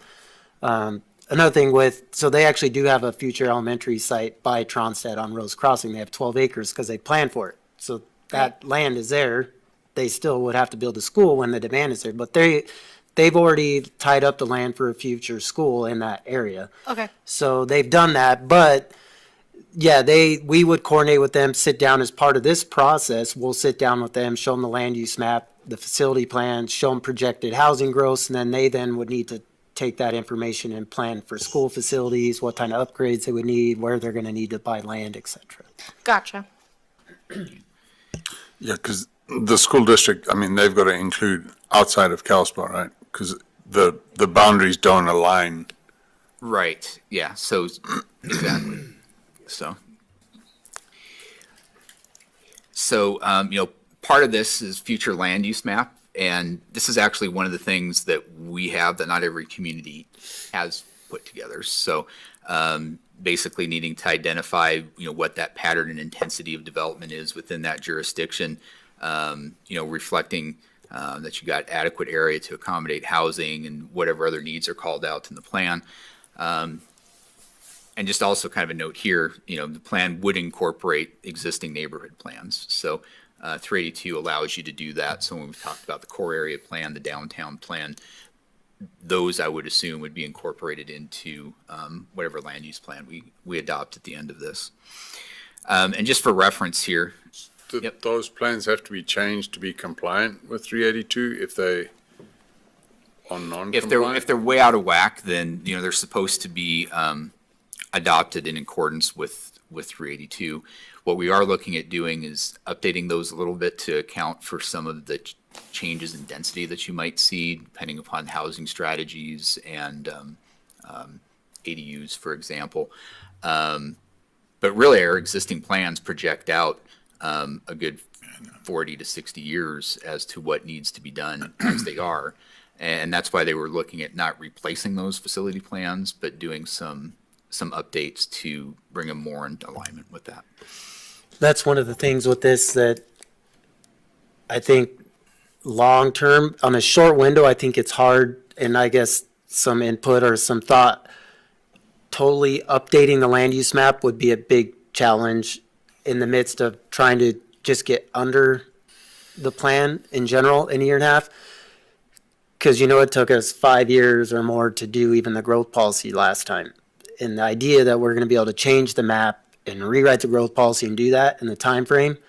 Another thing so they actually do have a future elementary site by Tronstad on Rose Crossing. They have 12 acres because they planned for it. So that land is there. They still would have to build a school when the demand is there, but they've already tied up the land for a future school in that area. Okay. So they've done that, but yeah, we would coordinate with them, sit down as part of this process. We'll sit down with them, show them the land use map, the facility plan, show them projected housing growth, and then they would need to take that information and plan for school facilities, what kind of upgrades they would need, where they're going to need to buy land, et cetera. Gotcha. Yeah, because the school district, I mean, they've got to include outside of Kalispell, right? Because the boundaries don't align Right, yeah, so, exactly, so. So, part of this is future land use map, and this is actually one of the things that we have that not every community has put together. So, basically needing to identify, what that pattern and intensity of development is within that jurisdiction, reflecting that you got adequate area to accommodate housing and whatever other needs are called out in the plan. And just also kind of a note here, the plan would incorporate existing neighborhood plans. So 382 allows you to do that. So when we've talked about the core area plan, the downtown plan, those I would assume would be incorporated into whatever land use plan we adopt at the end of this. And just for reference here, Yep. Those plans have to be changed to be compliant with 382 if they are non-compliant? if they're way out of whack, then, they're supposed to be adopted in accordance with 382. What we are looking at doing is updating those a little bit to account for some of the changes in density that you might see depending upon housing strategies and ADUs, for example. But really, our existing plans project out a good 40 to 60 years as to what needs to be done as they are. And that's why they were looking at not replacing those facility plans, but doing some updates to bring them more into alignment with that. That's one of the things with this that I think long term, on a short window, I think it's hard, and I guess some input or some thought, totally updating the land use map would be a big challenge in the midst of trying to just get under the plan in general in a year and a half. Because it took us 5 years or more to do even the growth policy last time. And the idea that we're going to be able to change the map and rewrite the growth policy and do that in the time frame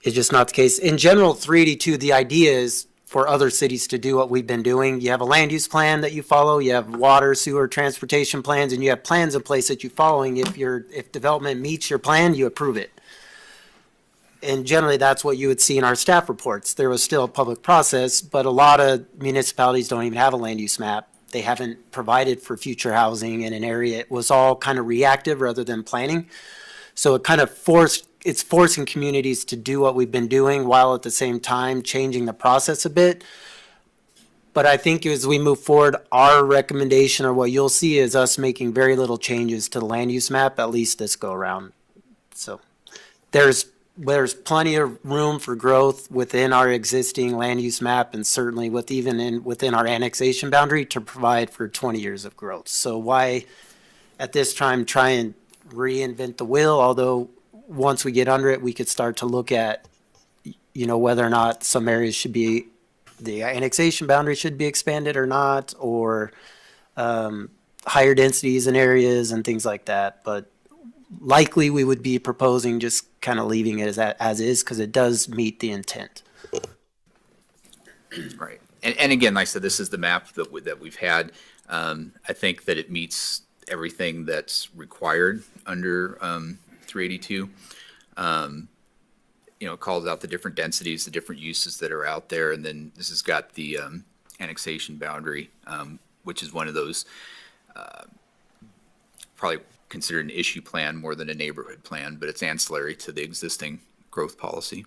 is just not the case. In general, 382, the idea is for other cities to do what we've been doing. You have a land use plan that you follow, you have water, sewer, transportation plans, and you have plans in place that you're following. If development meets your plan, you approve it. And generally, that's what you would see in our staff reports. There was still a public process, but a lot of municipalities don't even have a land use map. They haven't provided for future housing in an area. It was all kind of reactive rather than planning. So it kind of it's forcing communities to do what we've been doing while at the same time changing the process a bit. But I think as we move forward, our recommendation or what you'll see is us making very little changes to the land use map, at least this go around. So there's plenty of room for growth within our existing land use map and certainly within our annexation boundary to provide for 20 years of growth. So why at this time try and reinvent the wheel, although once we get under it, we could start to look at, whether or not some areas should be, the annexation boundary should be expanded or not, or higher densities in areas and things like that. But likely we would be proposing just kind of leaving it as is because it does meet the intent. Right. And again, like I said, this is the map that we've had. I think that it meets everything that's required under 382. It calls out the different densities, the different uses that are out there. And then this has got the annexation boundary, which is one of those probably considered an issue plan more than a neighborhood plan, but it's ancillary to the existing growth policy.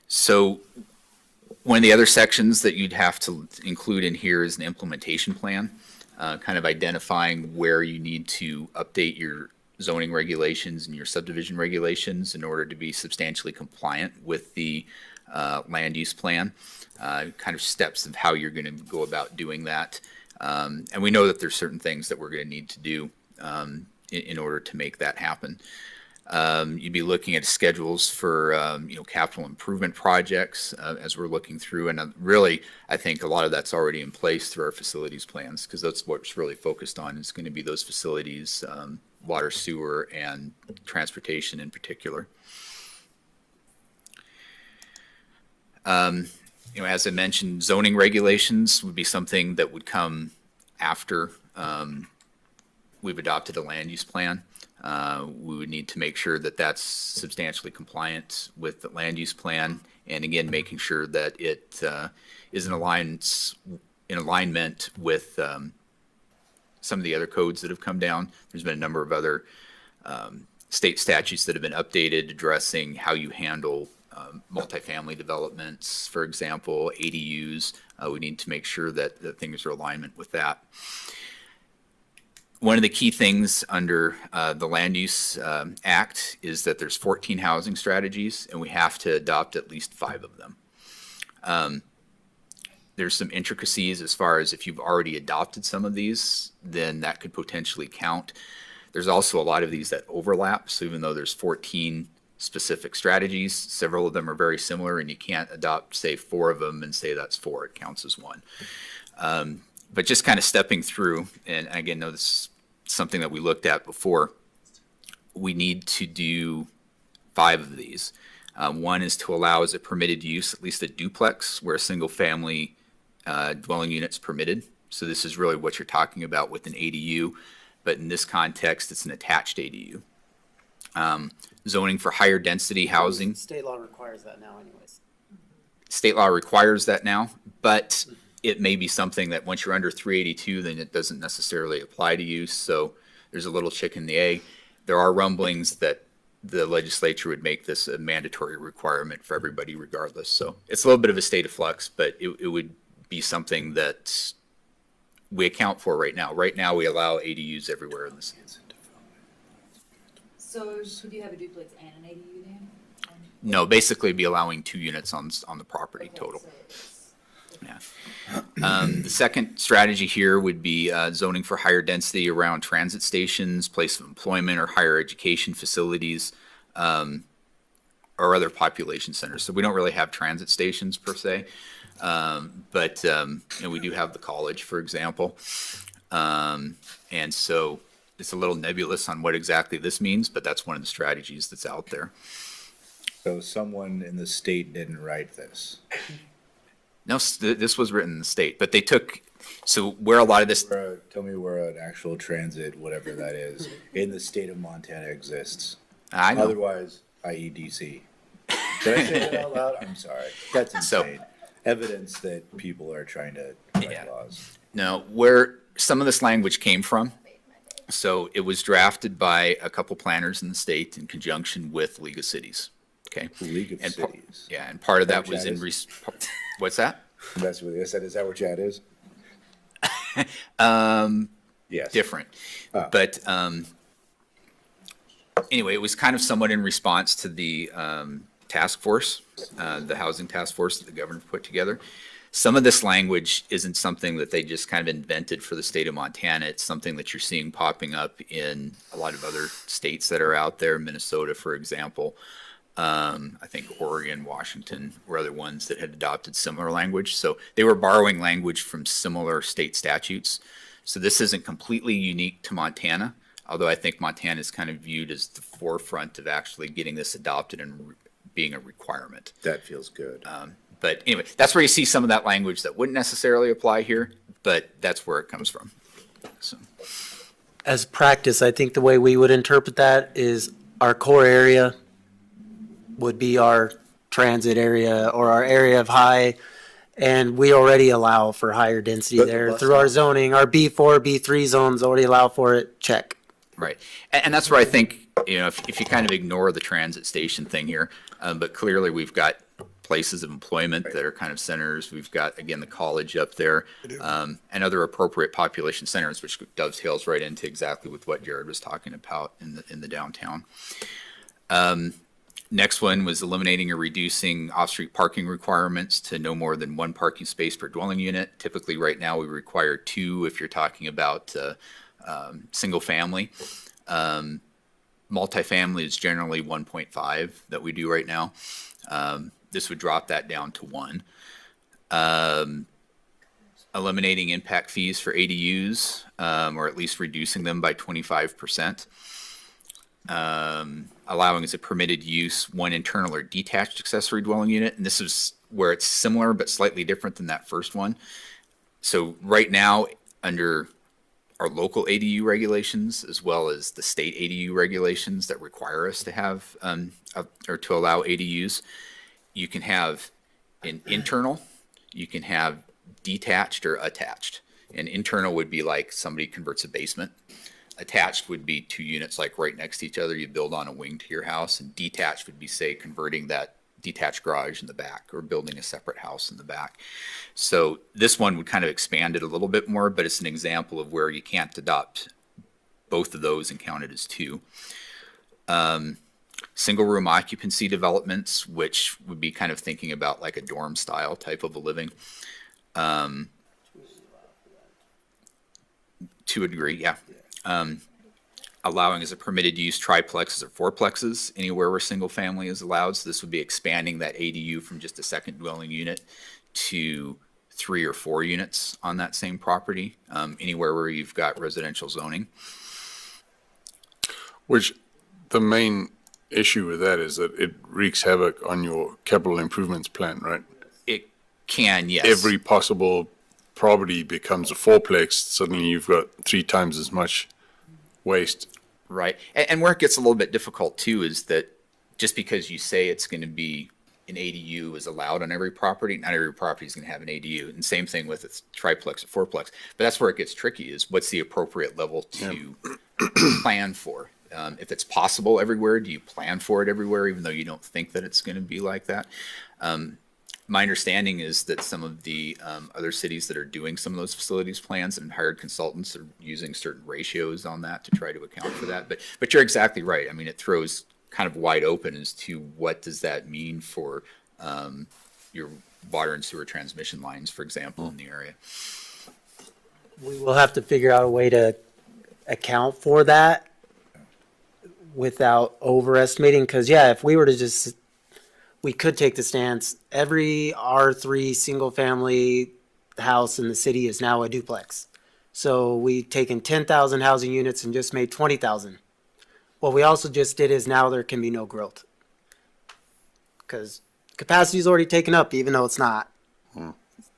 So one of the other sections that you'd have to include in here is an implementation plan, kind of identifying where you need to update your zoning regulations and your subdivision regulations in order to be substantially compliant with the land use plan, kind of steps of how you're going to go about doing that. And we know that there's certain things that we're going to need to do in order to make that happen. You'd be looking at schedules for capital improvement projects as we're looking through, and really I think a lot of that's already in place through our facilities plans because that's what's really focused on is going to be those facilities, water, sewer, and transportation in particular. As I mentioned, zoning regulations would be something that would come after we've adopted a land use plan. We would need to make sure that that's substantially compliant with the land use plan, and again, making sure that it is in alignment with some of the other codes that have come down. There's been a number of other state statutes that have been updated addressing how you handle multifamily developments, for example, ADUs. We need to make sure that things are in alignment with that. One of the key things under the Land Use Act is that there's 14 housing strategies, and we have to adopt at least 5 of them. There's some intricacies as far as if you've already adopted some of these, then that could potentially count. There's also a lot of these that overlap, so even though there's 14 specific strategies, several of them are very similar, and you can't adopt, say, 4 of them and say that's 4, it counts as 1. But just kind of stepping through, and again, no, this is something that we looked at before, we need to do 5 of these. One is to allow as a permitted use, at least a duplex, where a single family dwelling unit's permitted. So this is really what you're talking about with an ADU, but in this context, it's an attached ADU. Zoning for higher density housing. State law requires that now anyways. State law requires that now, but it may be something that once you're under 382, then it doesn't necessarily apply to you. So there's a little chicken and the egg. There are rumblings that the legislature would make this a mandatory requirement for everybody regardless. So it's a little bit of a state of flux, but it would be something that we account for right now. Right now, we allow ADUs everywhere in the state. So could you have a duplex and an ADU then? No, basically be allowing 2 units on the property Okay, total. so it's- Yeah. The second strategy here would be zoning for higher density around transit stations, place of employment, or higher education facilities, or other population centers. So we don't really have transit stations per se, but we do have the college, for example. And so it's a little nebulous on what exactly this means, but that's one of the strategies that's out there. So someone in the state didn't write this. No, this was written in the state, but they took, so where a lot of this, Tell me where an actual transit, whatever that is, in the state of Montana exists. I know, Otherwise, i.e. DC. Did I say that out loud? I'm sorry. That's So- insane. Evidence that people are trying to write Yeah. laws. no, where some of this language came from. So it was drafted by a couple planners in the state in conjunction with League of Cities. Okay. League of And Cities. Yeah, and part of that Which was that in, is? what's that? That's what I said. Is that what chat is? Yes. Different. Oh. But anyway, it was kind of somewhat in response to the task force, the housing task force that the governor put together. Some of this language isn't something that they just kind of invented for the state of Montana. It's something that you're seeing popping up in a lot of other states that are out there, Minnesota, for example. I think Oregon, Washington were other ones that had adopted similar language. So they were borrowing language from similar state statutes. So this isn't completely unique to Montana, although I think Montana is kind of viewed as the forefront of actually getting this adopted and being a requirement. That feels good. But anyway, that's where you see some of that language that wouldn't necessarily apply here, but that's where it comes from. So, As practice, I think the way we would interpret that is our core area would be our transit area or our area of high, and we already allow for higher density But the there bus through our stop- zoning. Our B4, B3 zones already allow for it, check. right. And that's where I think, if you kind of ignore the transit station thing here, but clearly we've got places of employment that are kind of centers. We've got, again, the college up there, and other appropriate population centers, which dovetails right into exactly with what Jared was talking about in the downtown. Next one was eliminating or reducing off-street parking requirements to no more than 1 parking space per dwelling unit. Typically, right now, we require 2 if you're talking about single family. Multifamily is generally 1.5 that we do right now. This would drop that down to 1. Eliminating impact fees for ADUs, or at least reducing them by 25%. Allowing as a permitted use 1 internal or detached accessory dwelling unit. And this is where it's similar but slightly different than that first one. So right now, under our local ADU regulations, as well as the state ADU regulations that require us to have, or to allow ADUs, you can have an internal, you can have detached or attached. And internal would be like somebody converts a basement. Attached would be 2 units like right next to each other. You build on a wing to your house. And detached would be, say, converting that detached garage in the back or building a separate house in the back. So this one would kind of expand it a little bit more, but it's an example of where you can't adopt both of those and count it as 2. Single room occupancy developments, which would be kind of thinking about like a dorm style type of a living. To a degree, yeah. Allowing as a permitted use triplexes or fourplexes anywhere where single family is allowed. So this would be expanding that ADU from just a second dwelling unit to 3 or 4 units on that same property, anywhere where you've got residential zoning. Which the main issue with that is that it wreaks havoc on your capital improvements plan, right? It can, yes. Every possible property becomes a fourplex, suddenly you've got 3 times as much waste. Right. And where it gets a little bit difficult too is that just because you say it's going to be an ADU is allowed on every property, not every property is going to have an ADU. And same thing with a triplex or fourplex. But that's where it gets tricky is what's the appropriate level to plan for? If it's possible everywhere, do you plan for it everywhere, even though you don't think that it's going to be like that? My understanding is that some of the other cities that are doing some of those facilities plans and hired consultants are using certain ratios on that to try to account for that. But you're exactly right. I mean, it throws kind of wide open as to what does that mean for your water and sewer transmission lines, for example, in the area. We will have to figure out a way to account for that without overestimating, because yeah, if we were to just, we could take the stance, every R3 single family house in the city is now a duplex. So we've taken 10,000 housing units and just made 20,000. What we also just did is now there can be no growth. Because capacity is already taken up, even though it's not.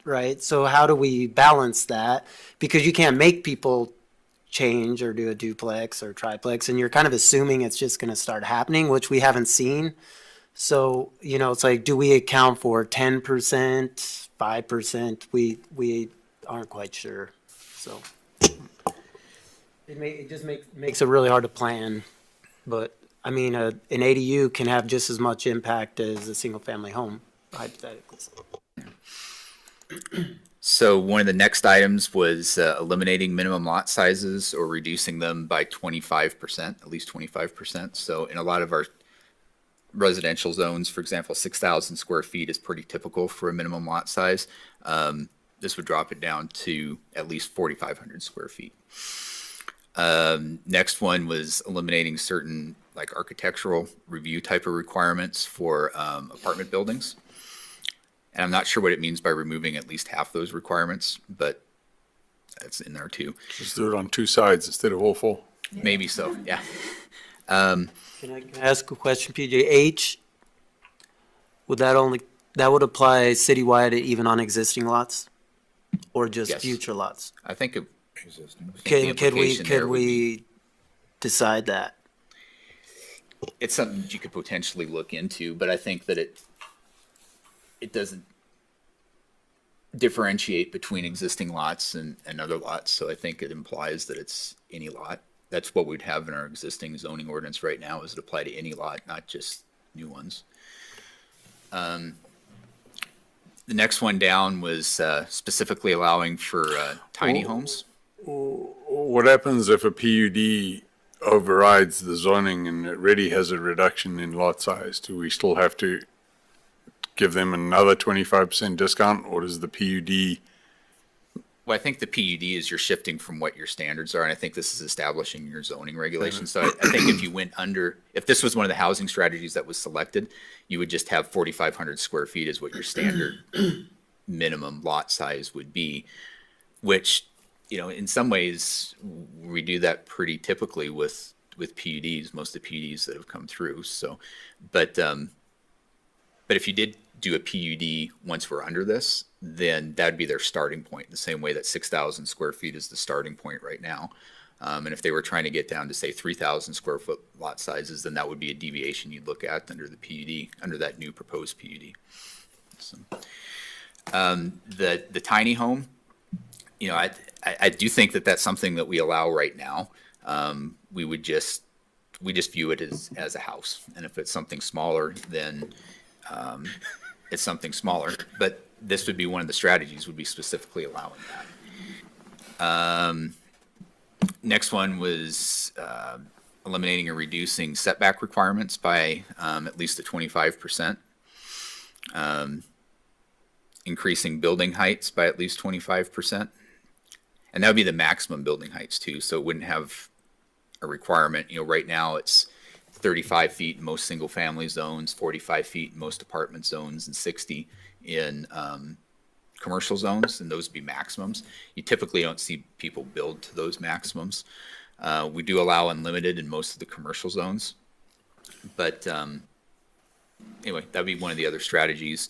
Right? So how do we balance that? Because you can't make people change or do a duplex or triplex, and you're kind of assuming it's just going to start happening, which we haven't seen. So, you know, it's like, do we account for 10%, 5%? We aren't quite sure. So it just makes it really hard to plan. But I mean, an ADU can have just as much impact as a single family home, hypothetically. So one of the next items was eliminating minimum lot sizes or reducing them by 25%, at least 25%. So in a lot of our residential zones, for example, 6,000 square feet is pretty typical for a minimum lot size. This would drop it down to at least 4,500 square feet. Next one was eliminating certain like architectural review type of requirements for apartment buildings. And I'm not sure what it means by removing at least half those requirements, but that's in there too. Just do it on 2 sides instead of all 4. Maybe so, yeah. Can I ask a question, PJ? H, would that would apply citywide even on existing lots? Or just Yes. future lots? I think the Could implication there would be- we decide that? it's something that you could potentially look into, but I think that it doesn't differentiate between existing lots and other lots. So I think it implies that it's any lot. That's what we'd have in our existing zoning ordinance right now, is it apply to any lot, not just new ones. The next one down was specifically allowing for tiny homes. What happens if a PUD overrides the zoning and it really has a reduction in lot size? Do we still have to give them another 25% discount, or does the PUD? Well, I think the PUD is you're shifting from what your standards are, and I think this is establishing your zoning regulations. So I think if you went under, if this was one of the housing strategies that was selected, you would just have 4,500 square feet is what your standard minimum lot size would be, which, you know, in some ways, we do that pretty typically with PUDs, most of the PUDs that have come through. So, but if you did do a PUD once we're under this, then that'd be their starting point, the same way that 6,000 square feet is the starting point right now. And if they were trying to get down to, say, 3,000 square foot lot sizes, then that would be a deviation you'd look at under the PUD, under that new proposed PUD. So, the tiny home, you know, I do think that that's something that we allow right now. We just view it as a house. And if it's something smaller, then it's something smaller. But this would be one of the strategies, would be specifically allowing that. Next one was eliminating or reducing setback requirements by at least 25%. Increasing building heights by at least 25%. And that would be the maximum building heights too. So it wouldn't have a requirement. You know, right now it's 35 feet in most single family zones, 45 feet in most apartment zones, and 60 in commercial zones, and those would be maximums. You typically don't see people build to those maximums. We do allow unlimited in most of the commercial zones. But anyway, that would be one of the other strategies.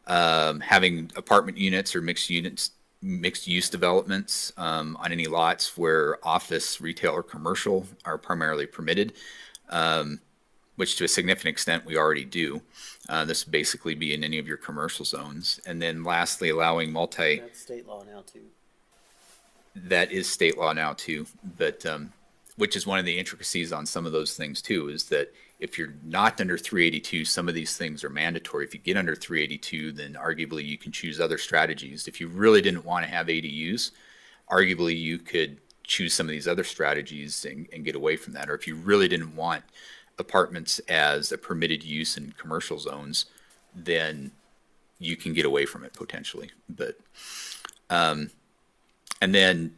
Having apartment units or mixed use developments on any lots where office, retail, or commercial are primarily permitted, which to a significant extent we already do. This would basically be in any of your commercial zones. And then lastly, allowing That's state law now too. that is state law now too, but which is one of the intricacies on some of those things too, is that if you're not under 382, some of these things are mandatory. If you get under 382, then arguably you can choose other strategies. If you really didn't want to have ADUs, arguably you could choose some of these other strategies and get away from that. Or if you really didn't want apartments as a permitted use in commercial zones, then you can get away from it potentially. But and then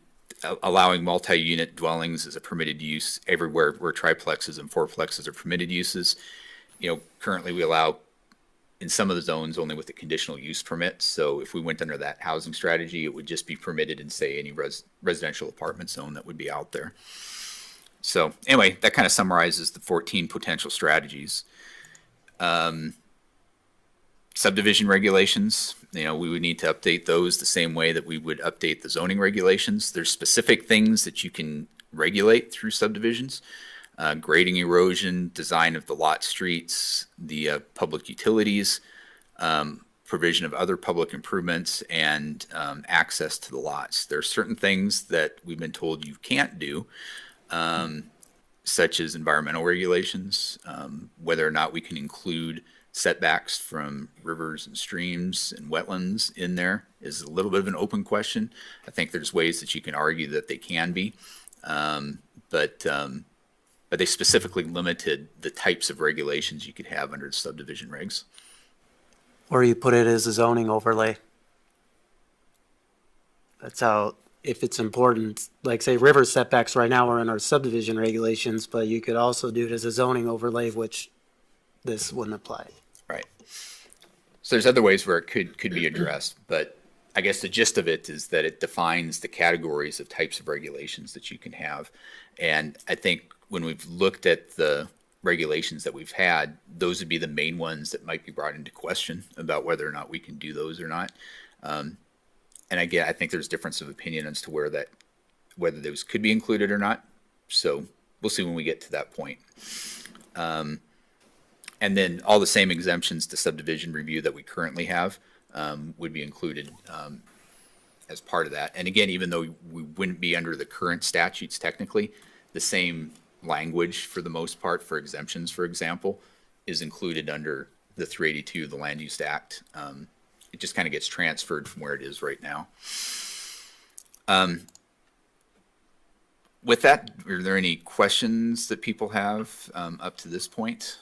allowing multi-unit dwellings as a permitted use everywhere where triplexes and fourplexes are permitted uses. You know, currently we allow in some of the zones only with a conditional use permit. So if we went under that housing strategy, it would just be permitted in, say, any residential apartment zone that would be out there. So anyway, that kind of summarizes the 14 potential strategies. Subdivision regulations, you know, we would need to update those the same way that we would update the zoning regulations. There's specific things that you can regulate through subdivisions. Grading, erosion, design of the lot streets, the public utilities, provision of other public improvements, and access to the lots. There are certain things that we've been told you can't do, such as environmental regulations, whether or not we can include setbacks from rivers and streams and wetlands in there is a little bit of an open question. I think there's ways that you can argue that they can be, but they specifically limited the types of regulations you could have under the subdivision regs. Or you put it as a zoning overlay. That's how, if it's important, like say river setbacks right now are in our subdivision regulations, but you could also do it as a zoning overlay, which this wouldn't apply. Right. So there's other ways where it could be addressed, but I guess the gist of it is that it defines the categories of types of regulations that you can have. And I think when we've looked at the regulations that we've had, those would be the main ones that might be brought into question about whether or not we can do those or not. And again, I think there's difference of opinion as to whether those could be included or not. So we'll see when we get to that point. And then all the same exemptions to subdivision review that we currently have would be included as part of that. And again, even though we wouldn't be under the current statutes technically, the same language for the most part for exemptions, for example, is included under the 382, the Land Use Act. It just kind of gets transferred from where it is right now. With that, are there any questions that people have up to this point?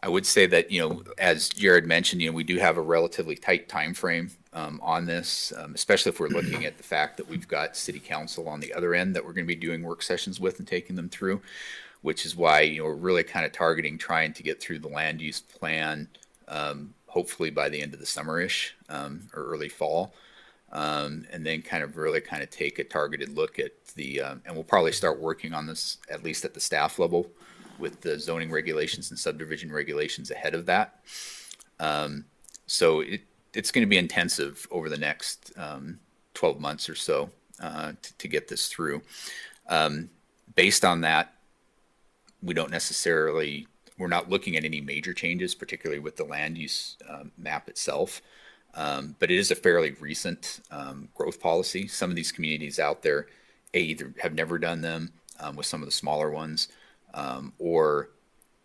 I would say that, you know, as Jared mentioned, you know, we do have a relatively tight time frame on this, especially if we're looking at the fact that we've got city council on the other end that we're going to be doing work sessions with and taking them through, which is why, you know, we're really kind of targeting trying to get through the land use plan, hopefully by the end of the summer-ish or early fall, and then kind of really kind of take a targeted look at the, and we'll probably start working on this at least at the staff level with the zoning regulations and subdivision regulations ahead of that. So it's going to be intensive over the next 12 months or so to get this through. Based on that, we're not looking at any major changes, particularly with the land use map itself. But it is a fairly recent growth policy. Some of these communities out there, either have never done them with some of the smaller ones, or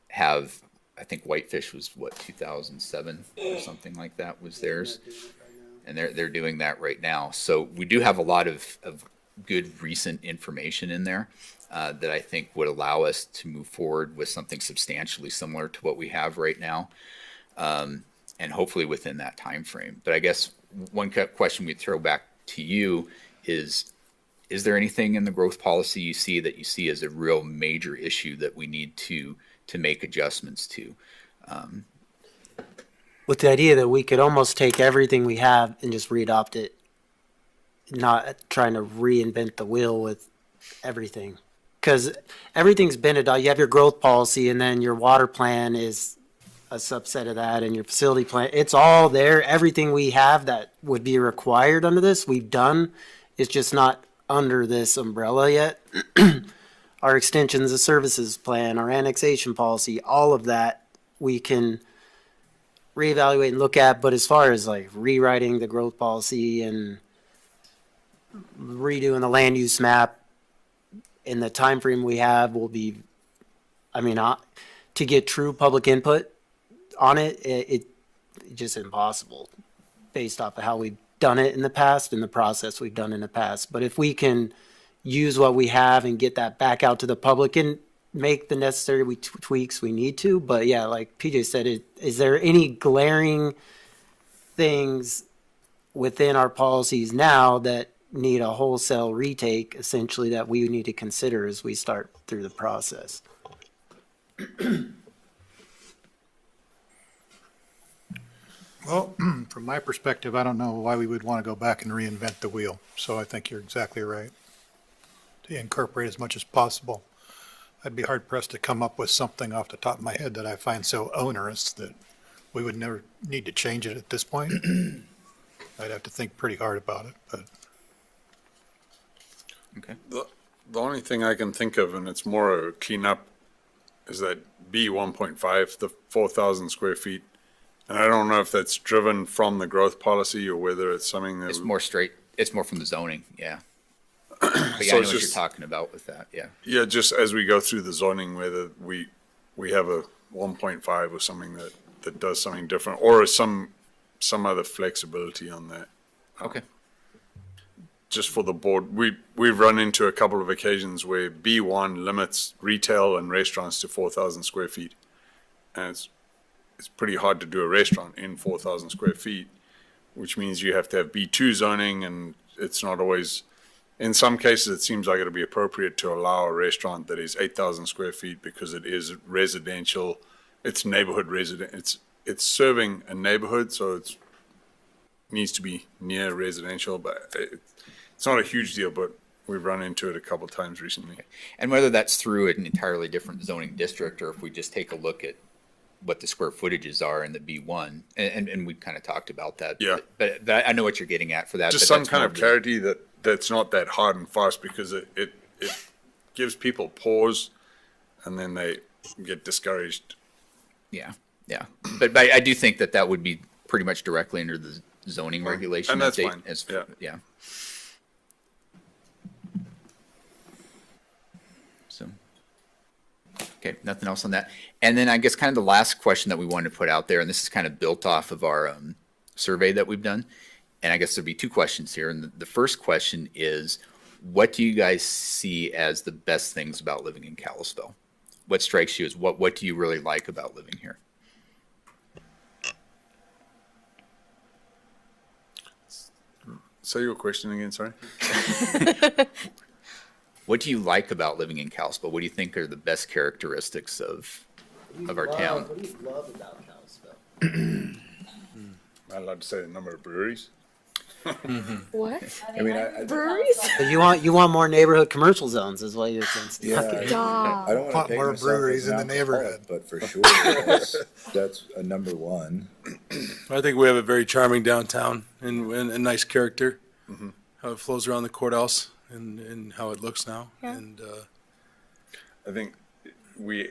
have, I think Whitefish was what, 2007 or something like that was theirs. And they're doing that right now. So we do have a lot of good recent information in there that I think would allow us to move forward with something substantially similar to what we have right now. And hopefully within that time frame. But I guess one question we'd throw back to you is there anything in the growth policy you see as a real major issue that we need to make adjustments to? With the idea that we could almost take everything we have and just readopt it, not trying to reinvent the wheel with everything. Because everything's been adopted. You have your growth policy, and then your water plan is a subset of that, and your facility plan. It's all there. Everything we have that would be required under this, we've done. It's just not under this umbrella yet. Our extensions of services plan, our annexation policy, all of that we can reevaluate and look at. But as far as like rewriting the growth policy and redoing the land use map in the time frame we have will be, to get true public input on it's just impossible based off of how we've done it in the past and the process we've done in the past. But if we can use what we have and get that back out to the public and make the necessary tweaks we need to. But yeah, like PJ said, is there any glaring things within our policies now that need a wholesale retake, essentially, that we need to consider as we start through the process? Well, from my perspective, I don't know why we would want to go back and reinvent the wheel. So I think you're exactly right. To incorporate as much as possible. I'd be hard pressed to come up with something off the top of my head that I find so onerous that we would never need to change it at this point. I'd have to think pretty hard about it, but. Okay. The only thing I can think of, and it's more a cleanup, is that B 1.5, the 4,000 square feet. And I don't know if that's driven from the growth policy or whether it's something that. It's more from the zoning, yeah. But yeah, So I know it's what you're just- talking about with that, yeah. Yeah, just as we go through the zoning, whether we have a 1.5 or something that does something different, or some other flexibility on that. Okay. Just for the board, we've run into a couple of occasions where B1 limits retail and restaurants to 4,000 square feet. And it's pretty hard to do a restaurant in 4,000 square feet, which means you have to have B2 zoning, and it's not always, in some cases, it seems like it'll be appropriate to allow a restaurant that is 8,000 square feet because it is residential, it's neighborhood resident, it's serving a neighborhood, so it needs to be near residential, but it's not a huge deal, but we've run into it a couple of times recently. And whether that's through an entirely different zoning district, or if we just take a look at what the square footages are in the B1, and we kind of talked about that. Yeah. But I know what you're getting at for that. Just but some that's kind more of clarity that's not that hard and fast, because it gives people pause and then they get discouraged. Yeah, yeah. But I do think that would be pretty much directly under the zoning regulation. And that's update fine, yeah. So, okay, nothing else on that. And then I guess kind of the last question that we wanted to put out there, and this is kind of built off of our survey that we've done. And I guess there'll be two questions here. And the first question is, what do you guys see as the best things about living in Kalispell? What strikes you as what do you really like about living here? Say your question again, sorry. What do you like about living in Kalispell? What do you think are the best characteristics of our town? What do you love about Kalispell? Am I allowed to say the number of breweries? What? I mean, I Breweries? You want more neighborhood commercial zones, is what you're saying. Yeah, I don't want Want to more breweries in the neighborhood. but for sure, that's a number one. I think we have a very charming downtown and a nice character. How it flows around the courthouse and how it looks now. Yeah. And I think we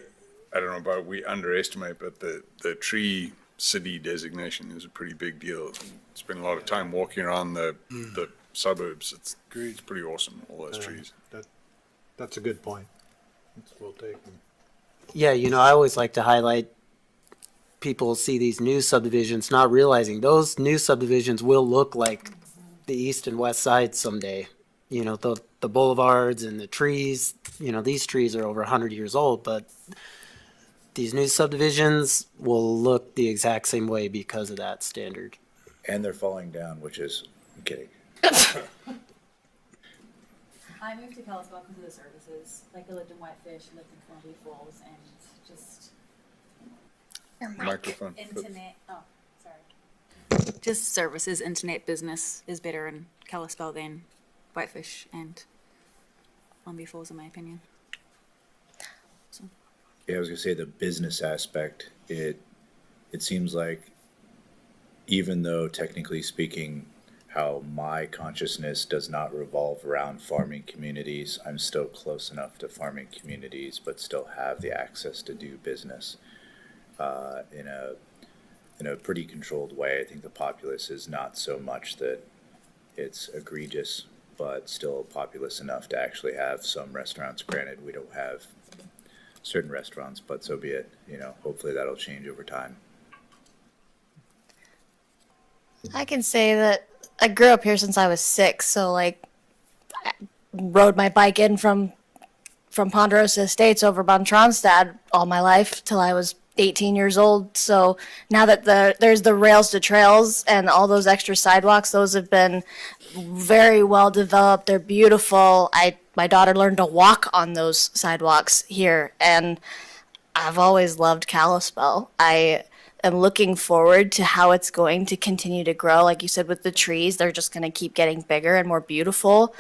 underestimate, but the tree city designation is a pretty big deal. Spend a lot of time walking around the suburbs. It's pretty awesome, all those trees. That's a good point. We'll take them. Yeah, I always like to highlight people see these new subdivisions, not realizing those new subdivisions will look like the east and west side someday. The boulevards and the trees, these trees are over 100 years old, but these new subdivisions will look the exact same way because of that standard. And they're falling down, which is, I'm kidding. I moved to Kalispell because of the services. Like I lived in Whitefish, lived in Columbia Falls, and just Microphone. internet. Oh, sorry. Just services, internet business is better in Kalispell than Whitefish and Columbia Falls, in my opinion. Yeah, I was gonna say the business aspect, it seems like even though technically speaking, how my consciousness does not revolve around farming communities, I'm still close enough to farming communities, but still have the access to do business in a pretty controlled way. I think the populace is not so much that it's egregious, but still populous enough to actually have some restaurants. Granted, we don't have certain restaurants, but so be it. Hopefully that'll change over time. I can say that I grew up here since I was 6, so I rode my bike in from Ponderosa Estates over Tronstad all my life till I was 18 years old. So now that there's the rails to trails and all those extra sidewalks, those have been very well developed. They're beautiful. My daughter learned to walk on those sidewalks here, and I've always loved Kalispell. I am looking forward to how it's going to continue to grow. Like you said, with the trees, they're just going to keep getting bigger and more beautiful.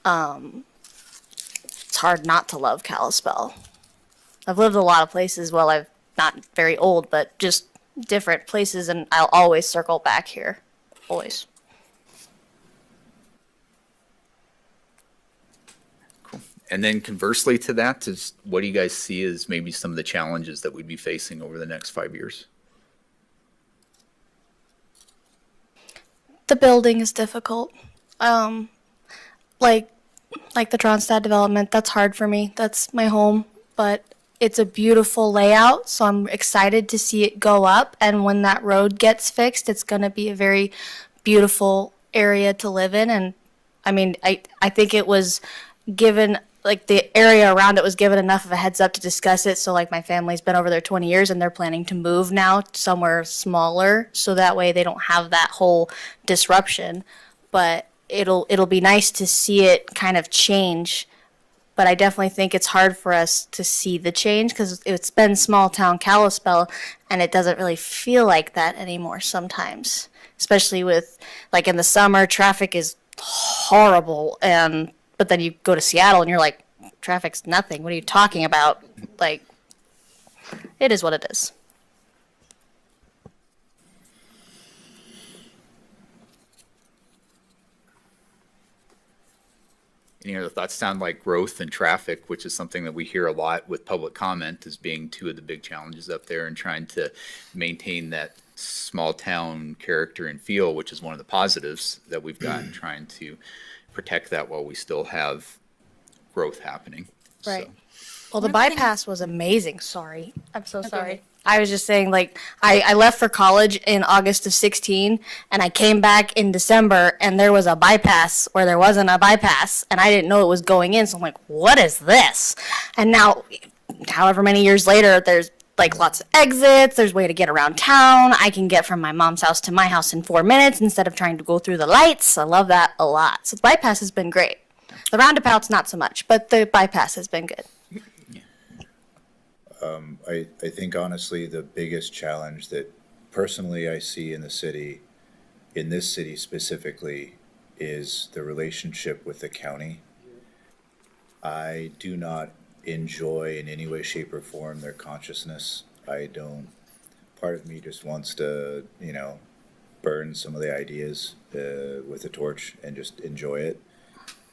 It's hard not to love Kalispell. I've lived a lot of places. Well, I've not very old, but just different places, and I'll always circle back here. Always. And then conversely to that, is what do you guys see as maybe some of the challenges that we'd be facing over the next 5 years? The building is difficult. Like the Tronstad development, that's hard for me. That's my home, but it's a beautiful layout, so I'm excited to see it go up. And when that road gets fixed, it's going to be a very beautiful area to live in. And I mean, I think it was given, like the area around it was given enough of a heads up to discuss it. So like my family's been over there 20 years and they're planning to move now somewhere smaller. So that way they don't have that whole disruption. But it'll be nice to see it kind of change. But I definitely think it's hard for us to see the change because it's been small town Kalispell and it doesn't really feel like that anymore sometimes. Especially with, like in the summer, traffic is horrible. But then you go to Seattle and you're like, traffic's nothing. What are you talking about? Like, it is what it is. Any other thoughts? Sound like growth and traffic, which is something that we hear a lot with public comment as being two of the big challenges up there, and trying to maintain that small town character and feel, which is one of the positives that we've got, and trying to protect that while we still have growth happening. Right. So, Well, the One thing- bypass was amazing. Sorry. I'm so go sorry. ahead. I was just saying, like, I left for college in August of 16, and I came back in December, and there was a bypass where there wasn't a bypass, and I didn't know it was going in, so I'm like, what is this? And now, however many years later, there's, like, lots of exits, there's a way to get around town. I can get from my mom's house to my house in 4 minutes instead of trying to go through the lights. I love that a lot. So the bypass has been great. The roundabout's not so much, but the bypass has been good. I think honestly, the biggest challenge that personally I see in this city specifically, is the relationship with the county. I do not enjoy in any way, shape, or form their consciousness. Part of me just wants to, burn some of the ideas with a torch and just enjoy it.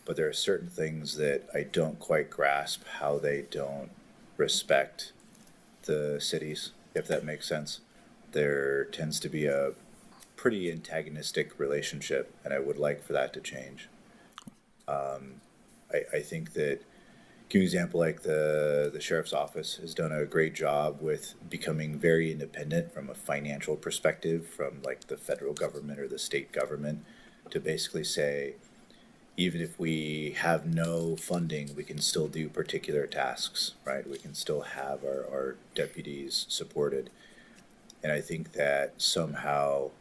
But there are certain things that I don't quite grasp how they don't respect the cities, if that makes sense. there tends to be a pretty antagonistic relationship, and I would like for that to change. I think that, give you an example, like the sheriff's office has done a great job with becoming very independent from a financial perspective from like the federal government or the state government, to basically say, even if we have no funding, we can still do particular tasks, right? We can still have our deputies supported. And I think that somehow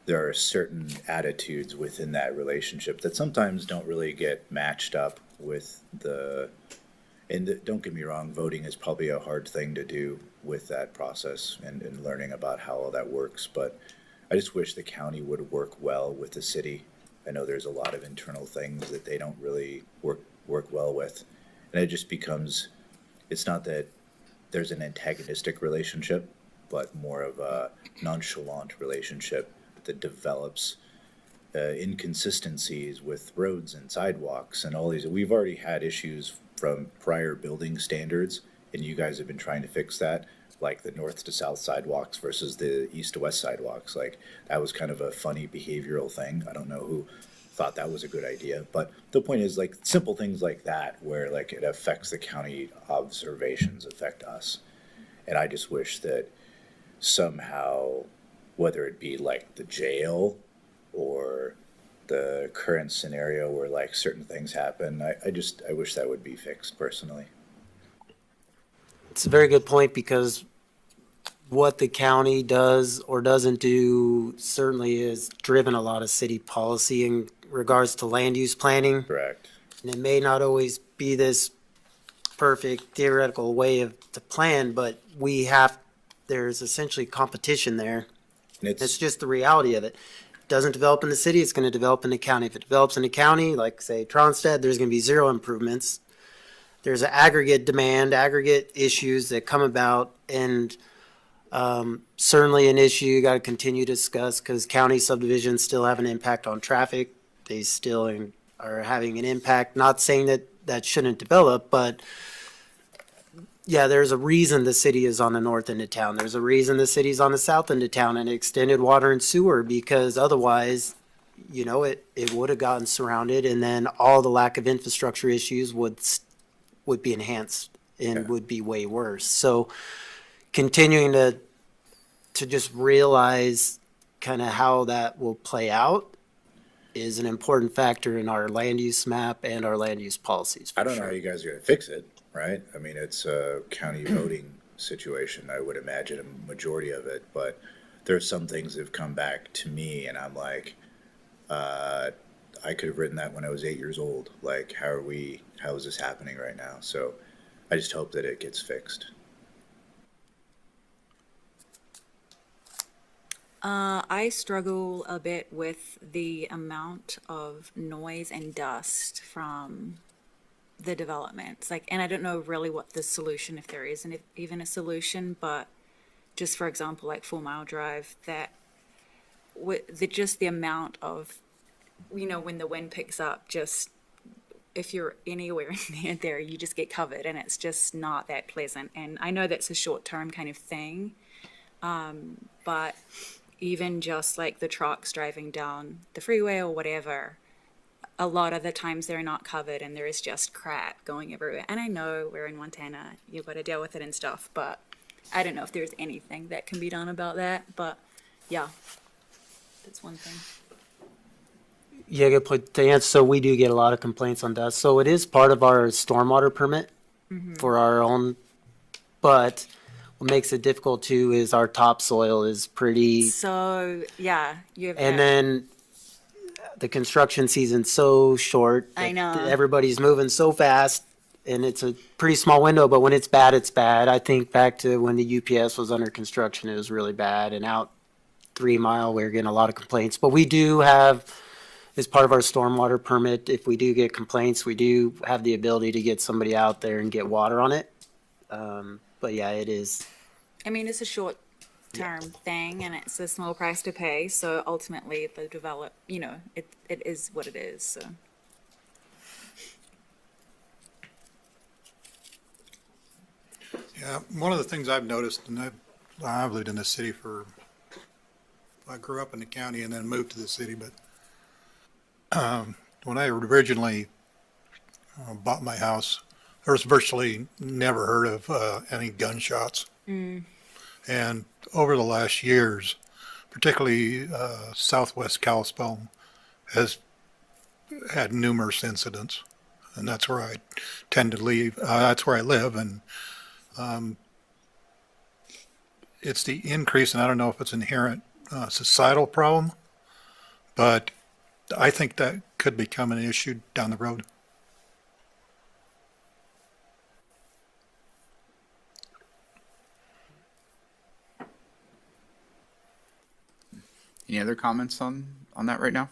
there are certain attitudes within that relationship that sometimes don't really get matched up with don't get me wrong, voting is probably a hard thing to do with that process and learning about how all that works. But I just wish the county would work well with the city. I know there's a lot of internal things that they don't really work well with. And it just becomes, it's not that there's an antagonistic relationship, but more of a nonchalant relationship that develops inconsistencies with roads and sidewalks and all these. We've already had issues from prior building standards, and you guys have been trying to fix that, like the north to south sidewalks versus the east to west sidewalks. Like, that was kind of a funny behavioral thing. I don't know who thought that was a good idea, but the point is, like, simple things like that where like it affects the county, observations affect us. And I just wish that somehow, whether it be like the jail or the current scenario where like certain things happen, I wish that would be fixed personally. It's a very good point, because what the county does or doesn't do certainly is driven a lot of city policy in regards to land use planning. Correct. And it may not always be this perfect theoretical way to plan, but there's essentially competition there. And It's just the reality of it. Doesn't develop in the city, it's going to develop in the county. If it develops in the county, like say Tronstead, there's going to be zero improvements. There's an aggregate demand, aggregate issues that come about, and certainly an issue you got to continue to discuss, because county subdivisions still have an impact on traffic. They still are having an impact. Not saying that shouldn't develop, but yeah, there's a reason the city is on the north end of town. There's a reason the city's on the south end of town and extended water and sewer, because otherwise, it would have gotten surrounded, and then all the lack of infrastructure issues would be enhanced and would be way worse. So continuing to just realize kind of how that will play out is an important factor in our land use map and our land use policies. I don't know how you guys are gonna fix it, right? I mean, it's a county voting situation, I would imagine a majority of it, but there's some things that have come back to me and I'm like, I could have written that when I was 8 years old. Like, how is this happening right now? So I just hope that it gets fixed. I struggle a bit with the amount of noise and dust from the developments. Like, and I don't know really what the solution, if there is even a solution, but just for example, like 4 Mile Drive, that just the amount of, when the wind picks up, just if you're anywhere near there, you just get covered, and it's just not that pleasant. And I know that's a short-term kind of thing, but even just like the trucks driving down the freeway or whatever, a lot of the times they're not covered and there is just crap going everywhere. And I know we're in Montana, you've got to deal with it and stuff, but I don't know if there's anything that can be done about that. But yeah, that's one thing. Yeah, good point. To answer, so we do get a lot of complaints on dust. So it is part of our stormwater permit for our own, but what makes it difficult too is our topsoil is pretty, So yeah, you have and that. then the construction season's so short. I that know. Everybody's moving so fast, and it's a pretty small window, but when it's bad, it's bad. I think back to when the UPS was under construction, it was really bad, and out 3 Mile, we were getting a lot of complaints. But we do have, as part of our stormwater permit, if we do get complaints, we do have the ability to get somebody out there and get water on it. But yeah, it is. I mean, it's a short-term thing, and it's a small price to pay. So ultimately, the it is what it is. So Yeah, one of the things I've noticed, and I've I've lived in the city I grew up in the county and then moved to the city, but when I originally bought my house, there was virtually never heard of any gunshots. And over the last years, particularly southwest Kalispell has had numerous incidents. And that's where I tend to live. That's where I live. And it's the increase, and I don't know if it's inherent societal problem, but I think that could become an issue down the road. Any other comments on that right now?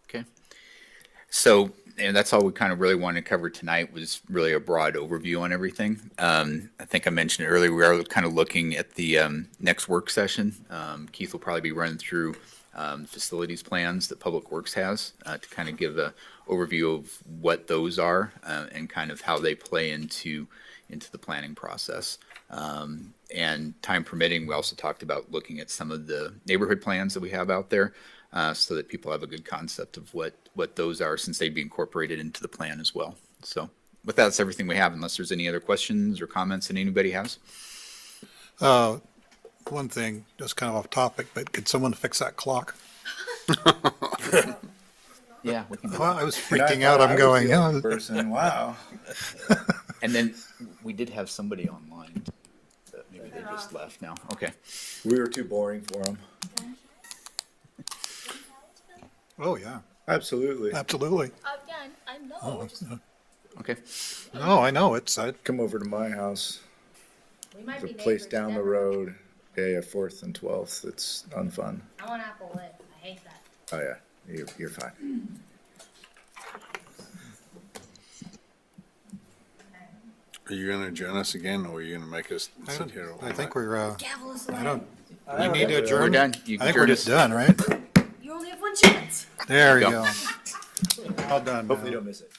Okay. So, and that's all we kind of really wanted to cover tonight was really a broad overview on everything. I think I mentioned it earlier, we are kind of looking at the next work session. Keith will probably be running through facilities plans that Public Works has to kind of give an overview of what those are and kind of how they play into the planning process. And time permitting, we also talked about looking at some of the neighborhood plans that we have out there so that people have a good concept of what those are since they'd be incorporated into the plan as well. So with that, that's everything we have, unless there's any other questions or comments that anybody has. One thing, just kind of off topic, but could someone fix that clock? Yeah, we can do Well, that. I was freaking out. I'm going, yeah. Person, wow. And then we did have somebody online, but maybe they just left now. Okay. We were too boring for him. Oh, yeah, Absolutely. absolutely. Yeah, I know. Okay. No, I know, Come over to my house. We might There's a place down the road. Yeah, 4th and 12th. It's unfun. I want Apple Lit. I hate that. Oh yeah, you're fine. Are you gonna adjourn us again, or are you gonna make us sit here? all I think night? we're, Gavel us I away. don't, you need to We're adjourn? done. You I can think we're adjourn just us. done, right? You only have one chance. There you Go. go. All done. Hopefully you don't miss it.